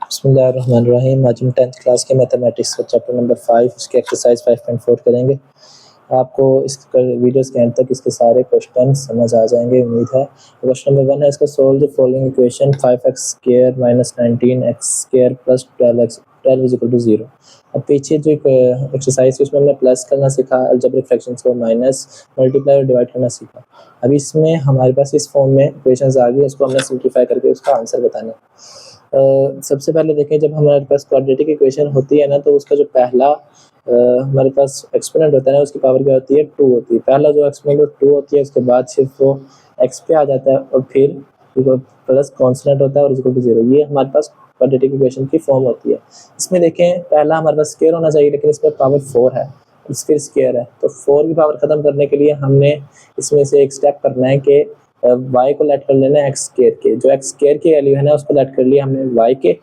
बिस्मिल्लाहिर्रहमानिर्रहीम। आज हम 10th क्लास के मैथमेटिक्स का चैप्टर नंबर 5 उसके एक्सरसाइज 5.4 करेंगे। आपको इस वीडियोस के एंड तक इसके सारे क्वेश्चन समझ आ जाएंगे, उम्मीद है। क्वेश्चन नंबर 1 है, इसका solve the following equation 5x² - 19x² + 12 = 0। अब पीछे जो एक्सरसाइज है उसमें हमने प्लस करना सीखा, अलजेब्रिक फ्रैक्शंस को माइनस, मल्टीप्लाई और डिवाइड करना सीखा। अब इसमें हमारे पास इस फॉर्म में इक्वेशंस आ गई, उसको हमने सिंप्लीफाई करके उसका आंसर बताना है। सबसे पहले देखें, जब हमारे पास क्वाड्रेटिक इक्वेशन होती है ना, तो उसका जो पहला हमारे पास एक्सपोनेंट होता है ना, उसकी पावर क्या होती है, 2 होती है। पहला जो एक्सपोनेंट 2 होती है, उसके बाद सिर्फ वो एक्स पे आ जाता है और फिर प्लस कॉन्स्टेंट होता है और इक्वल टू 0। ये हमारे पास क्वाड्रेटिक इक्वेशन की फॉर्म होती है। इसमें देखें, पहला हमारे पास स्क्वायर होना चाहिए, लेकिन इसमें पावर 4 है, फिर स्क्वायर है, तो 4 की पावर खत्म करने के लिए हमने इसमें से एक स्टेप करना है कि y को लेट कर लेना है एक्स स्क्वायर के। जो एक्स स्क्वायर की वैल्यू है ना, उसको लेट कर लिया हमने y के,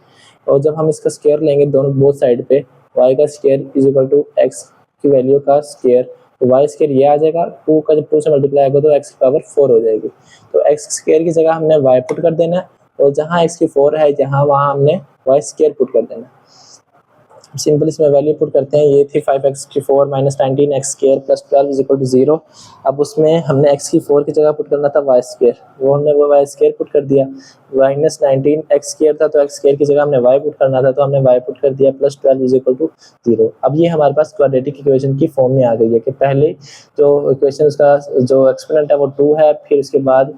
और जब हम इसका स्क्वायर लेंगे दोनों बोथ साइड पे, y का square is equal to x की वैल्यू का स्क्वायर, तो y स्क्वायर ये आ जाएगा, 2 का जब 2 से मल्टीप्लाई होगा तो x की पावर 4 हो जाएगी। तो x स्क्वायर की जगह हमने y पुट कर देना है, और जहाँ x की 4 है जहाँ वहाँ हमने y स्क्वायर पुट कर देना है। सिंपल इसमें वैल्यू पुट करते हैं, ये थी 5x4 - 19x² + 12 = 0। अब उसमें हमने x की 4 की जगह पुट करना था y स्क्वायर, वो हमने वो y स्क्वायर पुट कर दिया। -19x² था, तो x स्क्वायर की जगह हमने y पुट करना था, तो हमने y पुट कर दिया, + 12 = 0। अब ये हमारे पास क्वाड्रेटिक इक्वेशन की फॉर्म में आ गई है कि पहले जो इक्वेशन का जो एक्सपोनेंट है वो 2 है, फिर उसके बाद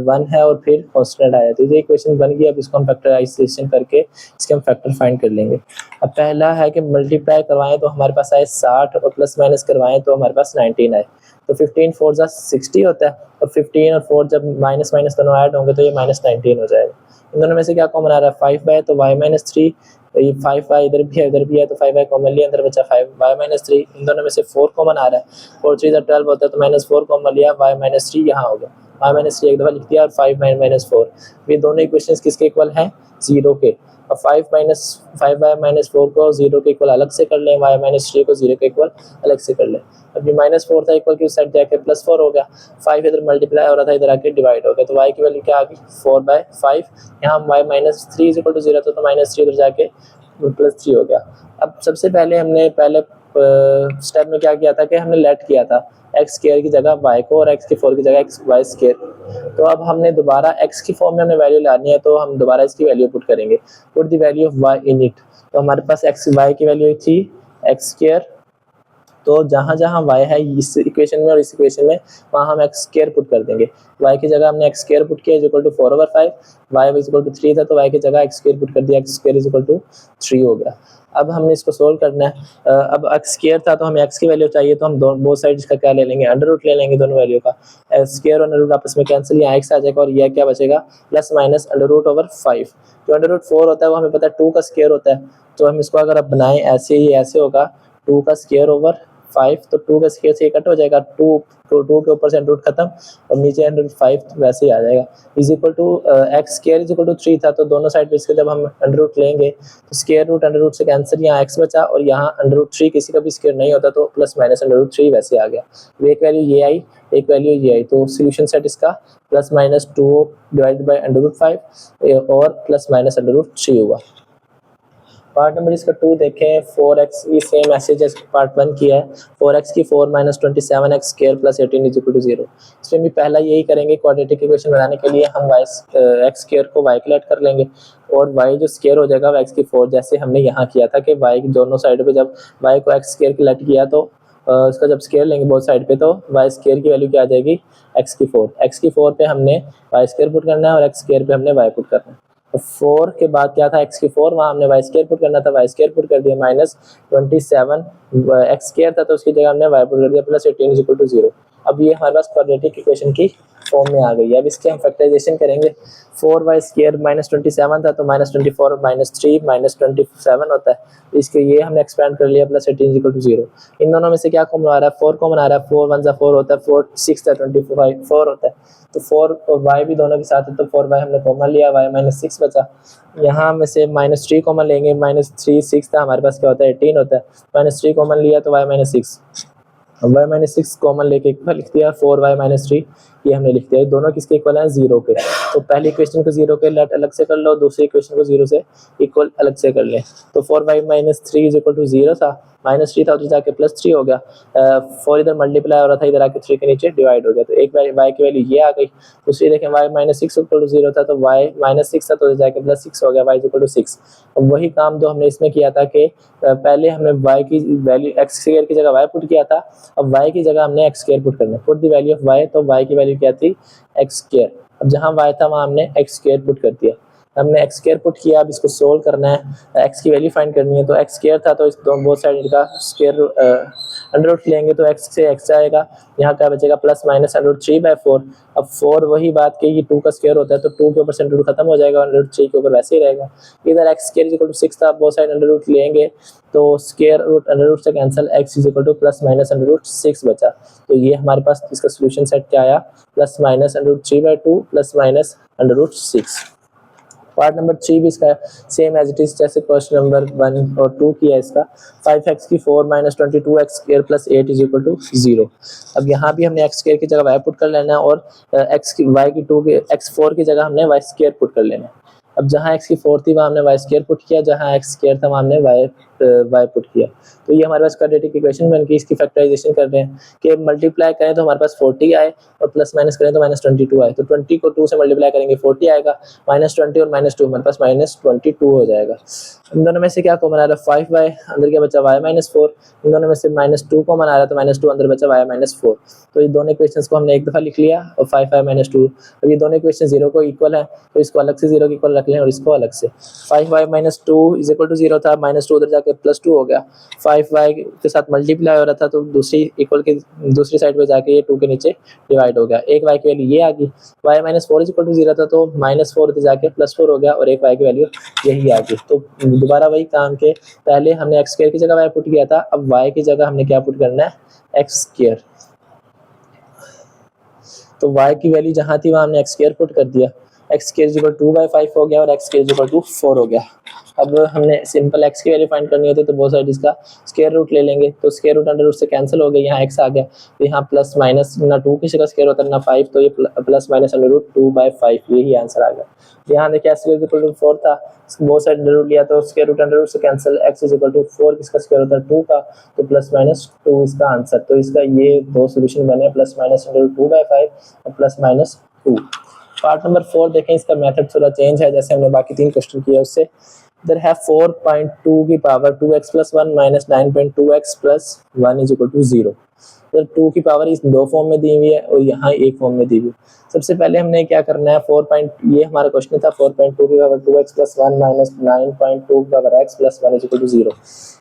1 है और फिर कॉन्स्टेंट आया, तो ये इक्वेशन बन गई। अब इसको हम फैक्टराइजेशन करके इसके हम फैक्टर फाइंड कर लेंगे। अब पहला है कि मल्टीप्लाई करवाएं तो हमारे पास आए 60, और प्लस माइनस करवाएं तो हमारे पास 19 आए। तो 15 4 जा 60 होता है, और 15 और 4 जब माइनस माइनस दोनों ऐड होंगे तो ये -19 हो जाएगा। इन दोनों में से क्या कॉमन आ रहा है, 5y, तो y - 3, ये 5y इधर भी है इधर भी है, तो 5y कॉमन लिया, अंदर बचा 5y - 3। इन दोनों में से 4 कॉमन आ रहा है, 4 3 12 होता है, तो -4 कॉमन लिया, y - 3 यहाँ हो गया, y - 3 एक दफ़ा लिख दिया, और 5 - 4। ये दोनों इक्वेशंस किसके इक्वल हैं, 0 के। अब 5y - 4 को 0 के इक्वल अलग से कर लें, y - 3 को 0 के इक्वल अलग से कर लें। अब ये -4 था, इक्वल की उस साइड जाके +4 हो गया, 5 इधर मल्टीप्लाई हो रहा था, इधर आके डिवाइड हो गया, तो y की वैल्यू क्या आ गई, 4/5। यहाँ y - 3 = 0 था, तो -3 उधर जाके +3 हो गया। अब सबसे पहले हमने पहले स्टेप में क्या किया था कि हमने लेट किया था एक्स स्क्वायर की जगह y को, और एक्स की 4 की जगह y स्क्वायर। तो अब हमने दोबारा x की फॉर्म में हमने वैल्यू लानी है, तो हम दोबारा इसकी वैल्यू पुट करेंगे, put the value of y in it. तो हमारे पास y की वैल्यू थी एक्स स्क्वायर, तो जहाँ जहाँ y है इस इक्वेशन में और इस इक्वेशन में, वहाँ हम एक्स स्क्वायर पुट कर देंगे। y की जगह हमने एक्स स्क्वायर पुट किया, equal to 4/5, y equal to 3 था, तो y की जगह एक्स स्क्वायर पुट कर दिया, एक्स स्क्वायर इक्वल टू 3 हो गया। अब हमने इसको सोल्व करना है। अब एक्स स्क्वायर था, तो हमें एक्स की वैल्यू चाहिए, तो हम बोथ साइड का क्या ले लेंगे, अंडर रूट ले लेंगे दोनों वैल्यू का। एक्स स्क्वायर और अंडर रूट आपस में कैंसिल, यहाँ एक्स आ जाएगा, और यह क्या बचेगा, +-√/5। जो अंडर रूट 4 होता है वो हमें पता है 2 का स्क्वायर होता है, तो हम इसको अगर अब बनाएं ऐसे ही, ऐसे होगा 2 का स्क्वायर ओवर 5, तो 2 का स्क्वायर से कट हो जाएगा, 2 तो 2 के ऊपर से अंडर रूट खत्म, और नीचे अंडर रूट 5 वैसे ही आ जाएगा, is equal to x square is equal to 3 था, तो दोनों साइड पे इसके जब हम अंडर रूट लेंगे तो स्क्वायर रूट अंडर रूट से कैंसिल, यहाँ एक्स बचा, और यहाँ अंडर रूट 3 किसी का भी स्क्वायर नहीं होता, तो +-√3 वैसे आ गया। एक वैल्यू ये आई, एक वैल्यू ये आई, तो सोल्यूशन सेट इसका +-2 डिवाइडेड बाई अंडर रूट 5 और +-√3 हुआ। पार्ट नंबर इसका 2 देखें, 4x की सेम ऐसे जैसे पार्ट 1 किया है, 4x की 4 - 27x² + 18 = 0। इसमें भी पहला यही करेंगे, क्वाड्रेटिक इक्वेशन बनाने के लिए हम एक्स स्क्वायर को y के लेट कर लेंगे, और y जो स्क्वायर हो जाएगा x की 4, जैसे हमने यहाँ किया था कि y की दोनों साइड पे जब y को x स्क्वायर के लेट किया, तो इसका जब स्क्वायर लेंगे बहुत साइड पे, तो y स्क्वायर की वैल्यू क्या आ जाएगी, x की 4। x की 4 पे हमने y स्क्वायर पुट करना है, और x स्क्वायर पे हमने y पुट करना है। तो 4 के बाद क्या था, x की 4, वहाँ हमने y स्क्वायर पुट करना था, y स्क्वायर पुट कर दिया, -27 x स्क्वायर था, तो उसकी जगह हमने y पुट कर दिया, +18 = 0। अब ये हमारे पास क्वाड्रेटिक इक्वेशन की फॉर्म में आ गई है। अब इसके हम फैक्टराइजेशन करेंगे, 4y² -27 था, तो -24 -3 -27 होता है, इसके ये हमने एक्सपेंड कर लिया, +18 = 0। इन दोनों में से क्या कॉमन आ रहा है, 4 कॉमन आ रहा है, 4 1 4 होता है, 4 6 था, 25 4 होता है, तो 4 और y भी दोनों के साथ है, तो 4y हमने कॉमन लिया, y - 6 बचा। यहाँ में से -3 कॉमन लेंगे, -3 6 था, हमारे पास क्या होता है, 18 होता है, -3 कॉमन लिया, तो y - 6, y - 6 कॉमन लेके इक्वल लिख दिया, 4y - 3 ये हमने लिख दिया। दोनों किसके इक्वल हैं, 0 के। तो पहली इक्वेशन को 0 के लेट अलग से कर लो, दूसरी इक्वेशन को 0 से इक्वल अलग से कर लें। तो 4y minus 3 is equal to 0 था, माइनस 3 था उधर जाके प्लस 3 हो गया, 4 इधर मल्टीप्लाई हो रहा था, इधर आके 3 के नीचे डिवाइड हो गया, तो एक y की वैल्यू ये आ गई। दूसरी देखें y माइनस 6 इक्वल टू 0 था, तो y माइनस 6 था तो उधर जाके प्लस 6 हो गया, y इक्वल टू 6। अब वही काम जो हमने इसमें किया था कि पहले हमने y की वैल्यू x स्क्वायर की जगह y पुट किया था, अब y की जगह हमने x स्क्वायर पुट करना है, put the value of y, तो y की वैल्यू क्या थी x स्क्वायर। अब जहाँ y था वहाँ हमने x स्क्वायर पुट कर दिया, हमने x स्क्वायर पुट किया। अब इसको सोल्व करना है, x की वैल्यू फाइंड करनी है, तो x स्क्वायर था तो इस दोनों बोथ साइड का स्क्वायर अंडर रूट लेंगे तो x से x आएगा, यहाँ क्या बचेगा प्लस माइनस अंडर रूट 3/4। अब 4 वही बात कि ये 2 का स्क्वायर होता है तो 2 के ऊपर से अंडर रूट खत्म हो जाएगा, अंडर रूट 3 के ऊपर वैसे ही रहेगा। इधर x स्क्वायर इक्वल टू 6 था, बोथ साइड अंडर रूट लेंगे तो स्क्वायर रूट अंडर रूट से cancel, x is equal to plus minus under root 6 बचा। तो ये हमारे पास इसका सोल्यूशन सेट क्या आया, plus minus under root 3/2 plus minus under root 6। Part number 3 भी इसका सेम एज इट इज जैसे क्वेश्चन नंबर 1 और 2 किया इसका। 5x की 4 minus 22x square plus 8 is equal to 0। अब यहाँ भी हमने x स्क्वायर की जगह y पुट कर लेना है और x की y की 2 के x4 की जगह हमने y स्क्वायर पुट कर लेना है। अब जहाँ x की 4 थी वहाँ हमने y स्क्वायर पुट किया, जहाँ x स्क्वायर था वहाँ हमने y पुट किया। तो ये हमारे पास क्वाड्रेटिक इक्वेशन बन गई। इसकी फैक्टराइजेशन कर रहे हैं कि मल्टीप्लाई करें तो हमारे पास 40 आए और प्लस माइनस करें तो माइनस 22 आए, तो 20 को 2 से मल्टीप्लाई करेंगे 40 आएगा, माइनस 20 और माइनस 2 हमारे पास माइनस 22 हो जाएगा। इन दोनों में से क्या कॉमन आ रहा है 5y, अंदर क्या बचा y माइनस 4, इन दोनों में से माइनस 2 कॉमन आ रहा है तो माइनस 2 अंदर बचा y माइनस 4। तो ये दोनों इक्वेशंस को हमने एक दफा लिख लिया और 5y माइनस 2। अब ये दोनों इक्वेशन 0 को इक्वल है तो इसको अलग से 0 के इक्वल रख लें और इसको अलग से। 5y minus 2 is equal to 0 था, माइनस 2 उधर जाके प्लस 2 हो गया, 5y के साथ मल्टीप्लाई हो रहा था तो दूसरी इक्वल के दूसरी साइड पे जाके ये 2 के नीचे डिवाइड हो गया, एक y की वैल्यू ये आ गई। y minus 4 is equal to 0 था तो माइनस 4 उधर जाके प्लस 4 हो गया और एक y की वैल्यू यही आ गई। तो दोबारा वही काम के पहले हमने x स्क्वायर की जगह y पुट किया था, अब y की जगह हमने क्या पुट करना है x स्क्वायर। तो y की वैल्यू जहां थी वहां हमने x स्क्वायर पुट कर दिया, x स्क्वायर इक्वल 2/5 हो गया और x स्क्वायर इक्वल टू 4 हो गया। अब हमने सिंपल x की वैल्यू फाइंड करनी होती है तो बहुत साइड इसका स्क्वायर रूट ले लेंगे, तो स्क्वायर रूट अंडर रूट से कैंसिल हो गया, यहाँ x आ गया, तो यहाँ प्लस माइनस ना 2 की जगह स्क्वायर होता है ना 5, तो ये प्लस माइनस अंडर रूट 2/5 यही आंसर आ गया। यहाँ देखिए x स्क्वायर इक्वल टू 4 था, बहुत साइड अंडर रूट लिया तो स्क्वायर रूट अंडर रूट से cancel, x is equal to 4 किसका स्क्वायर होता है 2 का, तो प्लस माइनस 2 इसका आंसर। तो इसका ये दो सोल्यूशन बने, प्लस माइनस अंडर रूट 2/5 और प्लस माइनस 2। पार्ट नंबर 4 देखें, इसका मेथड थोड़ा चेंज है जैसे हमने बाकी 3 क्वेश्चन किए उससे। इधर है 4.2 की power 2x plus 1 minus 9.2x plus 1 is equal to 0। इधर 2 की पावर इस दो फॉर्म में दी हुई है और यहाँ एक फॉर्म में दी हुई है। सबसे पहले हमने क्या करना है, ये हमारा क्वेश्चन था 4.2 की पावर 2x प्लस 1 माइनस 9.2 की power x plus 1 is equal to 0।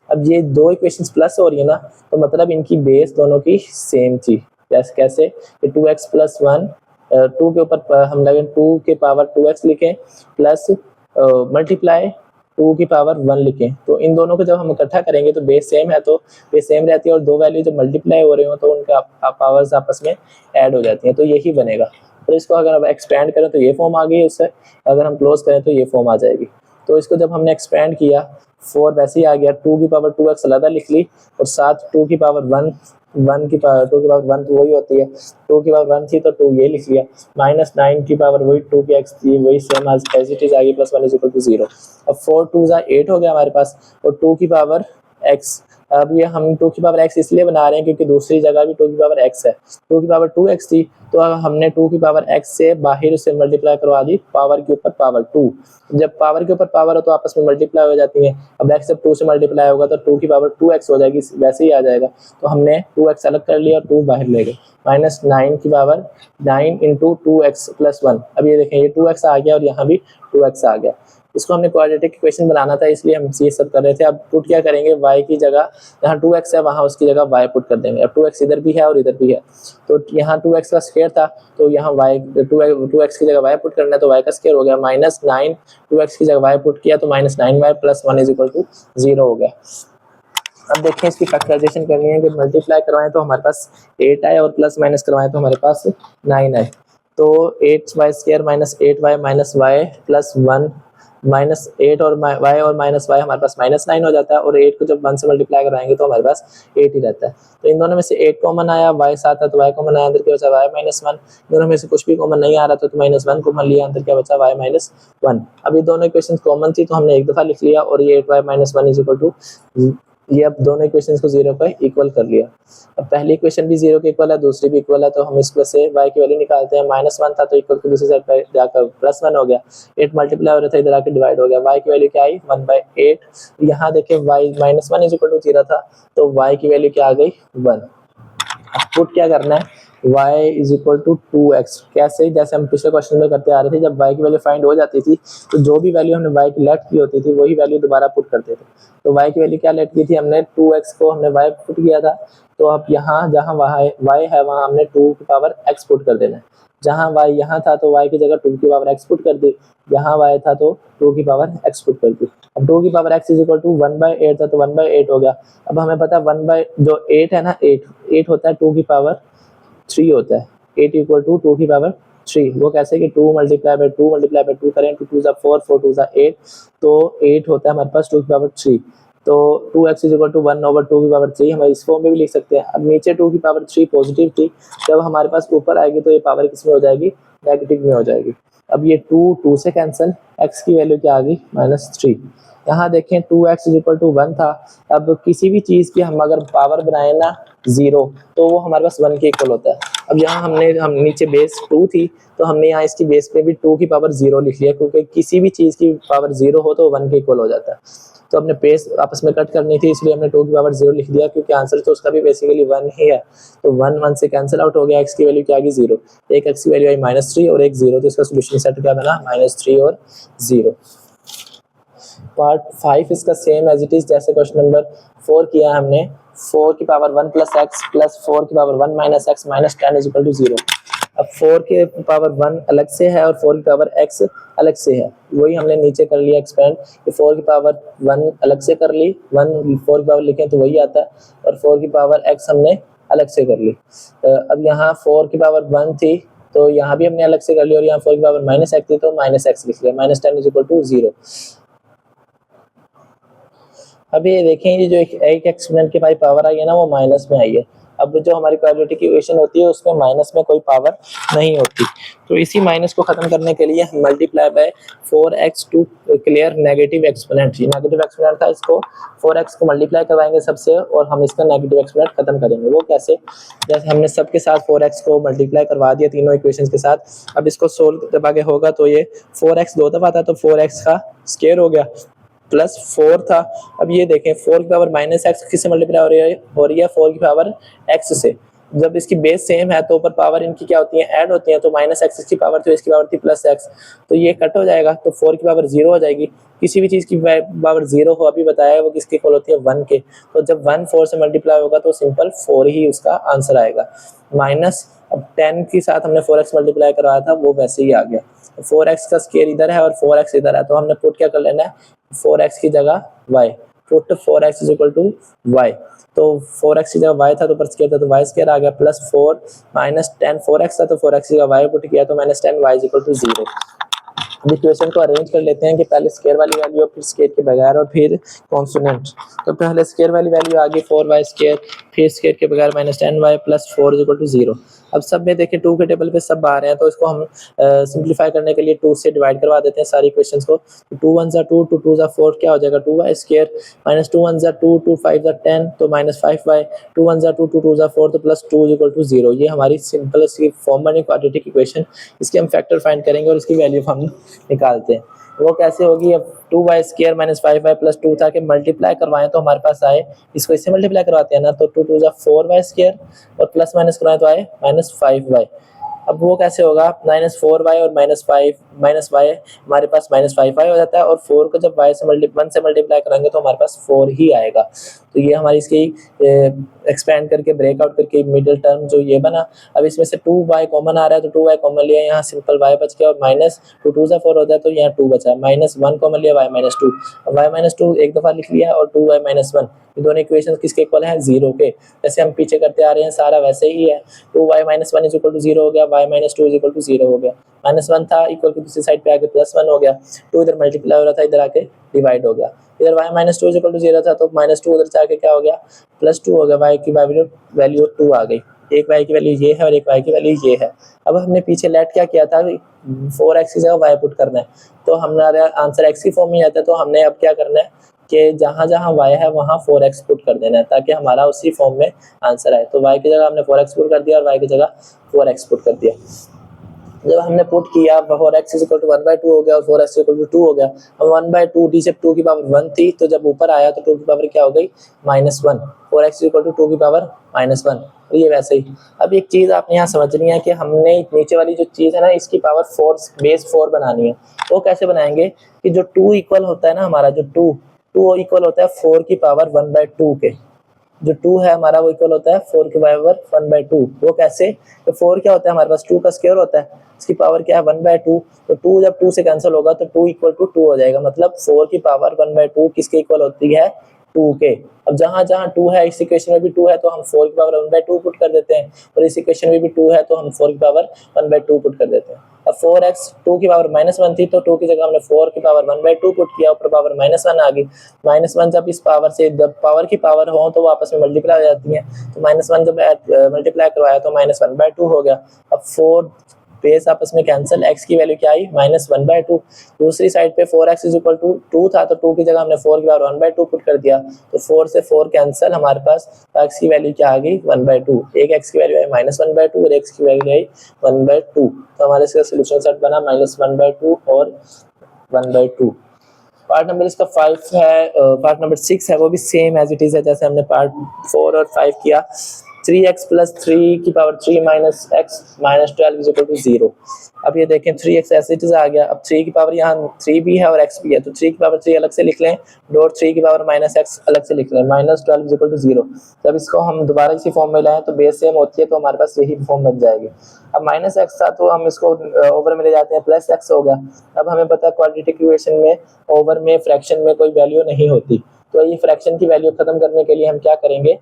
अब ये दो इक्वेशंस प्लस हो रही है ना, तो मतलब इनकी बेस दोनों की सेम थी। कैसे कि 2x प्लस 1, 2 के ऊपर हम लगे 2 के पावर 2x लिखें प्लस मल्टीप्लाई 2 की पावर 1 लिखें, तो इन दोनों को जब हम इकट्ठा करेंगे तो बेस सेम है तो बेस सेम रहती है और दो वैल्यू जब मल्टीप्लाई हो रहे हो तो उनका पावर्स आपस में ऐड हो जाती हैं, तो यही बनेगा। तो इसको अगर हम एक्सपेंड करें तो ये फॉर्म आ गई उससे, अगर हम क्लोज करें तो ये फॉर्म आ जाएगी। तो इसको जब हमने एक्सपेंड किया 4 वैसे ही आ गया, 2 की पावर 2x अलग लिख ली और साथ 2 की पावर 1 की पावर 2 की पावर 1 तो वही होती है, 2 की पावर 1 थी तो 2 ये लिख लिया, माइनस 9 की पावर वही 2 की x थी वही सेम एज इट इज आ गई, प्लस 1 इज इक्वल टू 0। अब 4 2 8 हो गया हमारे पास और 2 की पावर x। अब ये हम 2 की पावर x इसलिए बना रहे हैं क्योंकि दूसरी जगह भी 2 की पावर x है, 2 की पावर 2x थी तो हमने 2 की पावर x से बाहर से मल्टीप्लाई करवा दी पावर के ऊपर पावर 2। जब पावर के ऊपर पावर हो तो आपस में मल्टीप्लाई हो जाती है, अब x जब 2 से मल्टीप्लाई होगा तो 2 की पावर 2x हो जाएगी, वैसे ही आ जाएगा। तो हमने 2x अलग कर लिया और 2 बाहर ले गए, माइनस 9 की पावर 9 इंटू 2x प्लस 1। अब ये देखें ये 2x आ गया और यहाँ भी 2x आ गया। इसको हमने क्वाड्रेटिक इक्वेशन बनाना था इसलिए हम ये सब कर रहे थे। अब पुट क्या करेंगे, y की जगह जहाँ 2x है वहाँ उसकी जगह y पुट कर देंगे। अब 2x इधर भी है और इधर भी है तो यहाँ 2x का स्क्वायर था तो यहाँ 2x की जगह y पुट करना है तो y का स्क्वायर हो गया, माइनस 9 2x की जगह y पुट किया तो minus 9y plus 1 is equal to 0 हो गया। अब देखें इसकी फैक्टराइजेशन करनी है कि मल्टीप्लाई करवाएं तो हमारे पास 8 आए और प्लस माइनस करवाएं तो हमारे पास 9 आए। तो 8y square minus 8y minus y plus 1 -8 और y और -y हमारे पास -9 हो जाता है, और 8 को जब 1 से मल्टीप्लाई कराएंगे तो हमारे पास 8 ही रहता है। तो इन दोनों में से 8 कॉमन आया, y साथ है तो y कॉमन आया, अंदर क्या बचा y -1। दोनों में से कुछ भी कॉमन नहीं आ रहा था तो -1 कॉमन लिया, अंदर क्या बचा y -1। अब ये दोनों इक्वेशंस कॉमन थी तो हमने एक दफा लिख लिया, और ये 8y -1 इज इक्वल टू, ये अब दोनों इक्वेशंस को 0 पे इक्वल कर लिया। अब पहली इक्वेशन भी 0 के इक्वल है, दूसरी भी इक्वल है, तो हम इसमें से y की वैल्यू निकालते हैं। -1 था तो इक्वल टू दूसरी साइड पर जाकर +1 हो गया, 8 मल्टीप्लाई हो रहा था इधर आके डिवाइड हो गया, y की वैल्यू क्या आई 1/8। यहाँ देखें y -1 इज इक्वल टू 0 था तो y की वैल्यू क्या आ गई 1। पुट क्या करना है, y is equal to 2x। कैसे, जैसे हम पिछले क्वेश्चन में करते आ रहे थे, जब y की वैल्यू फाइंड हो जाती थी तो जो भी वैल्यू हमने y की लेट की होती थी वही वैल्यू दोबारा पुट करते थे। तो y की वैल्यू क्या लेट की थी हमने, 2x को हमने y पुट किया था, तो अब यहाँ जहाँ y है वहाँ हमने 2 की पावर x पुट कर देना है। जहाँ y यहाँ था तो y की जगह 2 की पावर x पुट कर दी, यहाँ y था तो 2 की पावर x पुट कर दी। अब 2 की power x is equal to 1/8 था तो 1/8 हो गया। अब हमें पता है 8 है ना, 8 होता है 2 की पावर 3 होता है, 8 इक्वल टू 2 की पावर 3। वो कैसे कि 2 मल्टीप्लाई बाय 2 मल्टीप्लाई बाय 2 करें, 2 2 जा 4, 4 2 जा 8, तो 8 होता है हमारे पास 2 की पावर 3। तो 2x इज इक्वल टू 1/2 की पावर 3 हम इस फॉर्म में भी लिख सकते हैं। अब नीचे 2 की पावर 3 पॉजिटिव थी, जब हमारे पास ऊपर आएगी तो ये पावर किस में हो जाएगी, नेगेटिव में हो जाएगी। अब ये 2 से कैंसिल, x की वैल्यू क्या आ गई -3। यहाँ देखें 2x इज इक्वल टू 1 था। अब किसी भी चीज़ की हम अगर पावर बनाए ना 0 तो वो हमारे पास 1 के इक्वल होता है। अब यहाँ हम नीचे बेस 2 थी तो हमने यहाँ इसकी बेस पे भी 2 की पावर 0 लिख लिया, क्योंकि किसी भी चीज़ की पावर 0 हो तो 1 के इक्वल हो जाता है। तो अपने बेस आपस में कट करनी थी, इसलिए हमने 2 की पावर 0 लिख दिया, क्योंकि आंसर तो उसका भी बेसिकली 1 ही है। तो 1 से कैंसिल आउट हो गया, x की वैल्यू क्या आ गई 0। एक x की वैल्यू आई -3 और एक 0, तो इसका सोल्यूशन सेट क्या बना -3 और 0। पार्ट 5 इसका सेम एज इट इज जैसे क्वेश्चन नंबर 4 किया हमने। 4 की पावर 1 + x प्लस 4 की power 1 - x - 10 is equal to 0। अब 4 की पावर 1 अलग से है और 4 की पावर x अलग से है, वही हमने नीचे कर लिया एक्सपेंड कि 4 की पावर 1 अलग से कर ली, 1 4 की पावर लिखें तो वही आता है, और 4 की पावर x हमने अलग से कर ली। अब यहाँ 4 की पावर 1 थी तो यहाँ भी हमने अलग से कर ली, और यहाँ 4 की पावर -x थी तो -x लिख लिया, -10 इज इक्वल टू 0। अभी ये देखें, ये जो एक एक्सपोनेंट की हमारी पावर आई है ना वो माइनस में आई है। अब जो हमारी प्रोबेबिलिटी की इक्वेशन होती है उसमें माइनस में कोई पावर नहीं होती, तो इसी माइनस को खत्म करने के लिए हम multiply by 4x to clear negative exponent. ये नेगेटिव एक्सपोनेंट था, इसको 4x को मल्टीप्लाई करवाएंगे सबसे और हम इसका नेगेटिव एक्सपोनेंट खत्म करेंगे। वो कैसे, जैसे हमने सबके साथ 4x को मल्टीप्लाई करवा दिया तीनों इक्वेशंस के साथ। अब इसको सोल्व जब आगे होगा तो ये 4x 2 दफा था तो 4x का स्क्वायर हो गया प्लस 4 था। अब ये देखें 4 की पावर -x किससे मल्टीप्लाई हो रही है 4 की पावर x से। जब इसकी बेस सेम है तो ऊपर पावर इनकी क्या होती है, ऐड होती है, तो -x इसकी पावर थी, इसकी पावर थी +x, तो ये कट हो जाएगा तो 4 की पावर 0 हो जाएगी। किसी भी चीज़ की पावर 0 हो, अभी बताया वो किसके इक्वल होती है 1 के, तो जब 1 4 से मल्टीप्लाई होगा तो सिंपल 4 ही उसका आंसर आएगा। माइनस अब 10 के साथ हमने 4x मल्टीप्लाई करवाया था वो वैसे ही आ गया, 4x का स्क्वायर इधर है और 4x इधर है, तो हमने पुट क्या कर लेना है 4x की जगह y, put 4x is equal to y, तो 4x की जगह y था तो ऊपर स्क्वायर था तो y स्क्वायर आ गया प्लस 4 -10 4x था तो 4x की जगह y पुट किया तो -10 y इज इक्वल टू 0। अब इक्वेशन को अरेंज कर लेते हैं कि पहले स्क्वायर वाली वैल्यू फिर स्क्वायर के बगैर और फिर कॉन्सोनेंट। तो पहले स्क्वायर वाली वैल्यू आ गई 4y स्क्वायर, फिर स्क्वायर के बगैर -10y plus 4 is equal to 0। अब सब में देखें 2 के टेबल पे सब आ रहे हैं तो इसको हम सिंप्लीफाई करने के लिए 2 से डिवाइड करवा देते हैं सारी इक्वेशंस को। 2 1 जा 2, 2 2 जा 4 क्या हो जाएगा 2y स्क्वायर, -2 1 जा 2, 2 5 जा 10 तो -5y, 2 1 जा 2, 2 2 जा 4 तो प्लस 2 इज इक्वल टू 0। ये हमारी सिंपल सी फॉर्म बनी क्वाड्रेटिक इक्वेशन। इसके हम फैक्टर फाइंड करेंगे और इसकी वैल्यू हम निकालते हैं। वो कैसे होगी, अब 2y स्क्वायर -5y प्लस 2 था कि मल्टीप्लाई करवाएं तो हमारे पास आए, इसको इससे मल्टीप्लाई करवाते हैं ना तो 2 2 जा 4y स्क्वायर और प्लस माइनस करवाएं तो आए -5y। अब वो कैसे होगा, -4y और -y हमारे पास -5y हो जाता है, और 4 को जब 1 से मल्टीप्लाई करेंगे तो हमारे पास 4 ही आएगा। तो ये हमारी इसकी एक्सपेंड करके ब्रेकआउट करके मिडिल टर्म जो ये बना। अब इसमें से 2y कॉमन आ रहा है तो 2y कॉमन लिया, यहाँ सिंपल y बच गया और -2 2 4 होता है तो यहाँ 2 बचा, -1 कॉमन लिया y -2, अब y -2 एक दफा लिख लिया और 2y -1, ये दोनों इक्वेशंस किसके इक्वल हैं 0 के। जैसे हम पीछे करते आ रहे हैं सारा वैसे ही है, 2y -1 इज इक्वल टू 0 हो गया, y minus two is equal to 0 हो गया। -1 था इक्वल टू दूसरी साइड पे आके +1 हो गया, 2 इधर मल्टीप्लाई हो रहा था इधर आके डिवाइड हो गया। इधर y minus two is equal to 0 था तो -2 उधर से आके क्या हो गया +2 हो गया, y की वैल्यू 2 आ गई। एक y की वैल्यू ये है और एक y की वैल्यू ये है। अब हमने पीछे लेट क्या किया था 4x की जगह y पुट करना है, तो हमारा आंसर x की फॉर्म में आता है, तो हमने अब क्या करना है कि जहाँ जहाँ y है वहाँ 4x पुट कर देना है ताकि हमारा उसी फॉर्म में आंसर आए। तो y की जगह हमने 4x पुट कर दिया और y की जगह 4x पुट कर दिया। जब हमने पुट किया 4x इज इक्वल टू 1/2 हो गया और 4x इक्वल टू 2 हो गया। अब 1/2 डी से 2 की पावर 1 थी, तो जब ऊपर आया तो 2 की पावर क्या हो गई -1, 4x इक्वल टू 2 की पावर -1। ये वैसे ही। अब एक चीज़ आपने यहाँ समझनी है कि हमने नीचे वाली जो चीज़ है ना इसकी पावर 4 बेस 4 बनानी है। वो कैसे बनाएंगे कि जो 2 इक्वल होता है ना हमारा, जो 2 इक्वल होता है 4 की पावर 1/2 के। जो 2 है हमारा वो इक्वल होता है 4 की पावर 1/2। वो कैसे? तो 4 क्या होता है हमारे पास 2 का स्क्वायर होता है, इसकी पावर क्या है 1/2। तो 2 जब 2 से कैंसिल होगा तो 2 इक्वल टू 2 हो जाएगा, मतलब 4 की पावर 1/2 किसके इक्वल होती है 2 के। अब जहाँ जहाँ 2 है इस इक्वेशन में भी 2 है तो हम 4 की पावर 1/2 पुट कर देते हैं, और इस इक्वेशन में भी 2 है तो हम 4 की पावर 1/2 पुट कर देते हैं। अब 4x 2 की पावर -1 थी तो 2 की जगह हमने 4 की पावर 1/2 पुट किया, ऊपर पावर -1 आ गई। -1 जब इस पावर से जब पावर की पावर हो तो वो आपस में मल्टीप्लाई हो जाती है, तो -1 जब मल्टीप्लाई करवाया तो -1/2 हो गया। अब 4 बेस आपस में कैंसिल, x की वैल्यू क्या आई -1/2। दूसरी साइड पे 4x इज इक्वल टू 2 था तो 2 की जगह हमने 4 की पावर 1/2 पुट कर दिया, तो 4 से 4 कैंसिल, हमारे पास x की वैल्यू क्या आ गई 1/2। एक x की वैल्यू आई -1/2 और x की वैल्यू आई 1/2, तो हमारे इसका सोल्यूशन सेट बना -1/2 और 1/2। पार्ट नंबर इसका 5 है, पार्ट नंबर 6 है वो भी सेम एज इट इज है जैसे हमने पार्ट 4 और 5 किया। 3x प्लस 3 की power 3 minus x minus 12 is equal to 0। अब ये देखें 3x एज इट इज आ गया। अब 3 की पावर यहाँ 3 भी है और x भी है, तो 3 की पावर 3 अलग से लिख लें, डॉट 3 की पावर माइनस x अलग से लिख लें, माइनस 12 इज इक्वल टू 0। जब इसको हम दोबारा इसी फॉर्म में लाएं तो बेस सेम होती है तो हमारे पास यही फॉर्म बन जाएगी। अब माइनस x था तो हम इसको ओवर में ले जाते हैं, प्लस x हो गया। अब हमें पता है क्वाड्रेटिक इक्वेशन में ओवर में फ्रैक्शन में कोई वैल्यू नहीं होती, तो ये फ्रैक्शन की वैल्यू खत्म करने के लिए हम क्या करेंगे,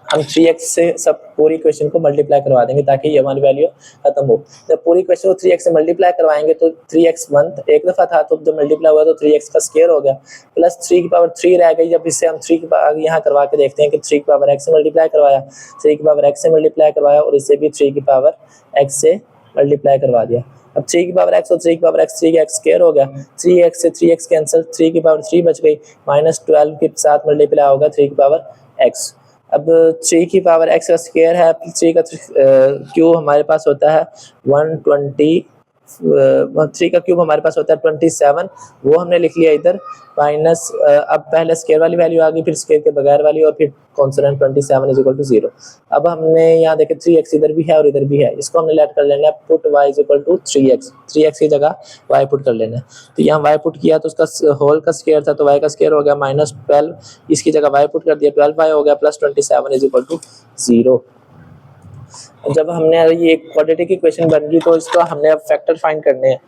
हम 3x से सब पूरी इक्वेशन को मल्टीप्लाई करवा देंगे ताकि ये हमारी वैल्यू खत्म हो। जब पूरी इक्वेशन को 3x से मल्टीप्लाई करवाएंगे तो 3x 1 एक दफा था तो जब मल्टीप्लाई हुआ तो 3x का स्क्वायर हो गया, प्लस 3 की पावर 3 रह गई। जब इससे हम 3 की पावर यहाँ करवा के देखते हैं कि 3 की पावर x से मल्टीप्लाई करवाया, 3 की पावर x से मल्टीप्लाई करवाया और इससे भी 3 की पावर x से मल्टीप्लाई करवा दिया। अब 3 की पावर x और 3 की पावर x, 3 का x स्क्वायर हो गया, 3x से 3x कैंसिल, 3 की पावर 3 बच गई, -12 के साथ मल्टीप्लाई होगा 3 की पावर x। अब 3 की पावर x का स्क्वायर है, 3 का क्यूब हमारे पास होता है 120, 3 का क्यूब हमारे पास होता है 27, वो हमने लिख लिया इधर माइनस, अब पहले स्क्वायर वाली वैल्यू आ गई, फिर स्क्वायर के बगैर वाली और फिर कॉन्स्टेंट 27 इज इक्वल टू 0। अब हमने यहाँ देखे 3x इधर भी है और इधर भी है, इसको हमने लेट कर लेना है, put y is equal to 3x, 3x की जगह y पुट कर लेना है। तो यहाँ y पुट किया तो उसका होल का स्क्वायर था तो y का स्क्वायर हो गया -12, इसकी जगह y पुट कर दिया 12y हो गया, प्लस 27 इज इक्वल टू 0। जब हमने ये क्वाड्रेटिक इक्वेशन बन गई तो इसको हमने अब फैक्टर फाइंड करने हैं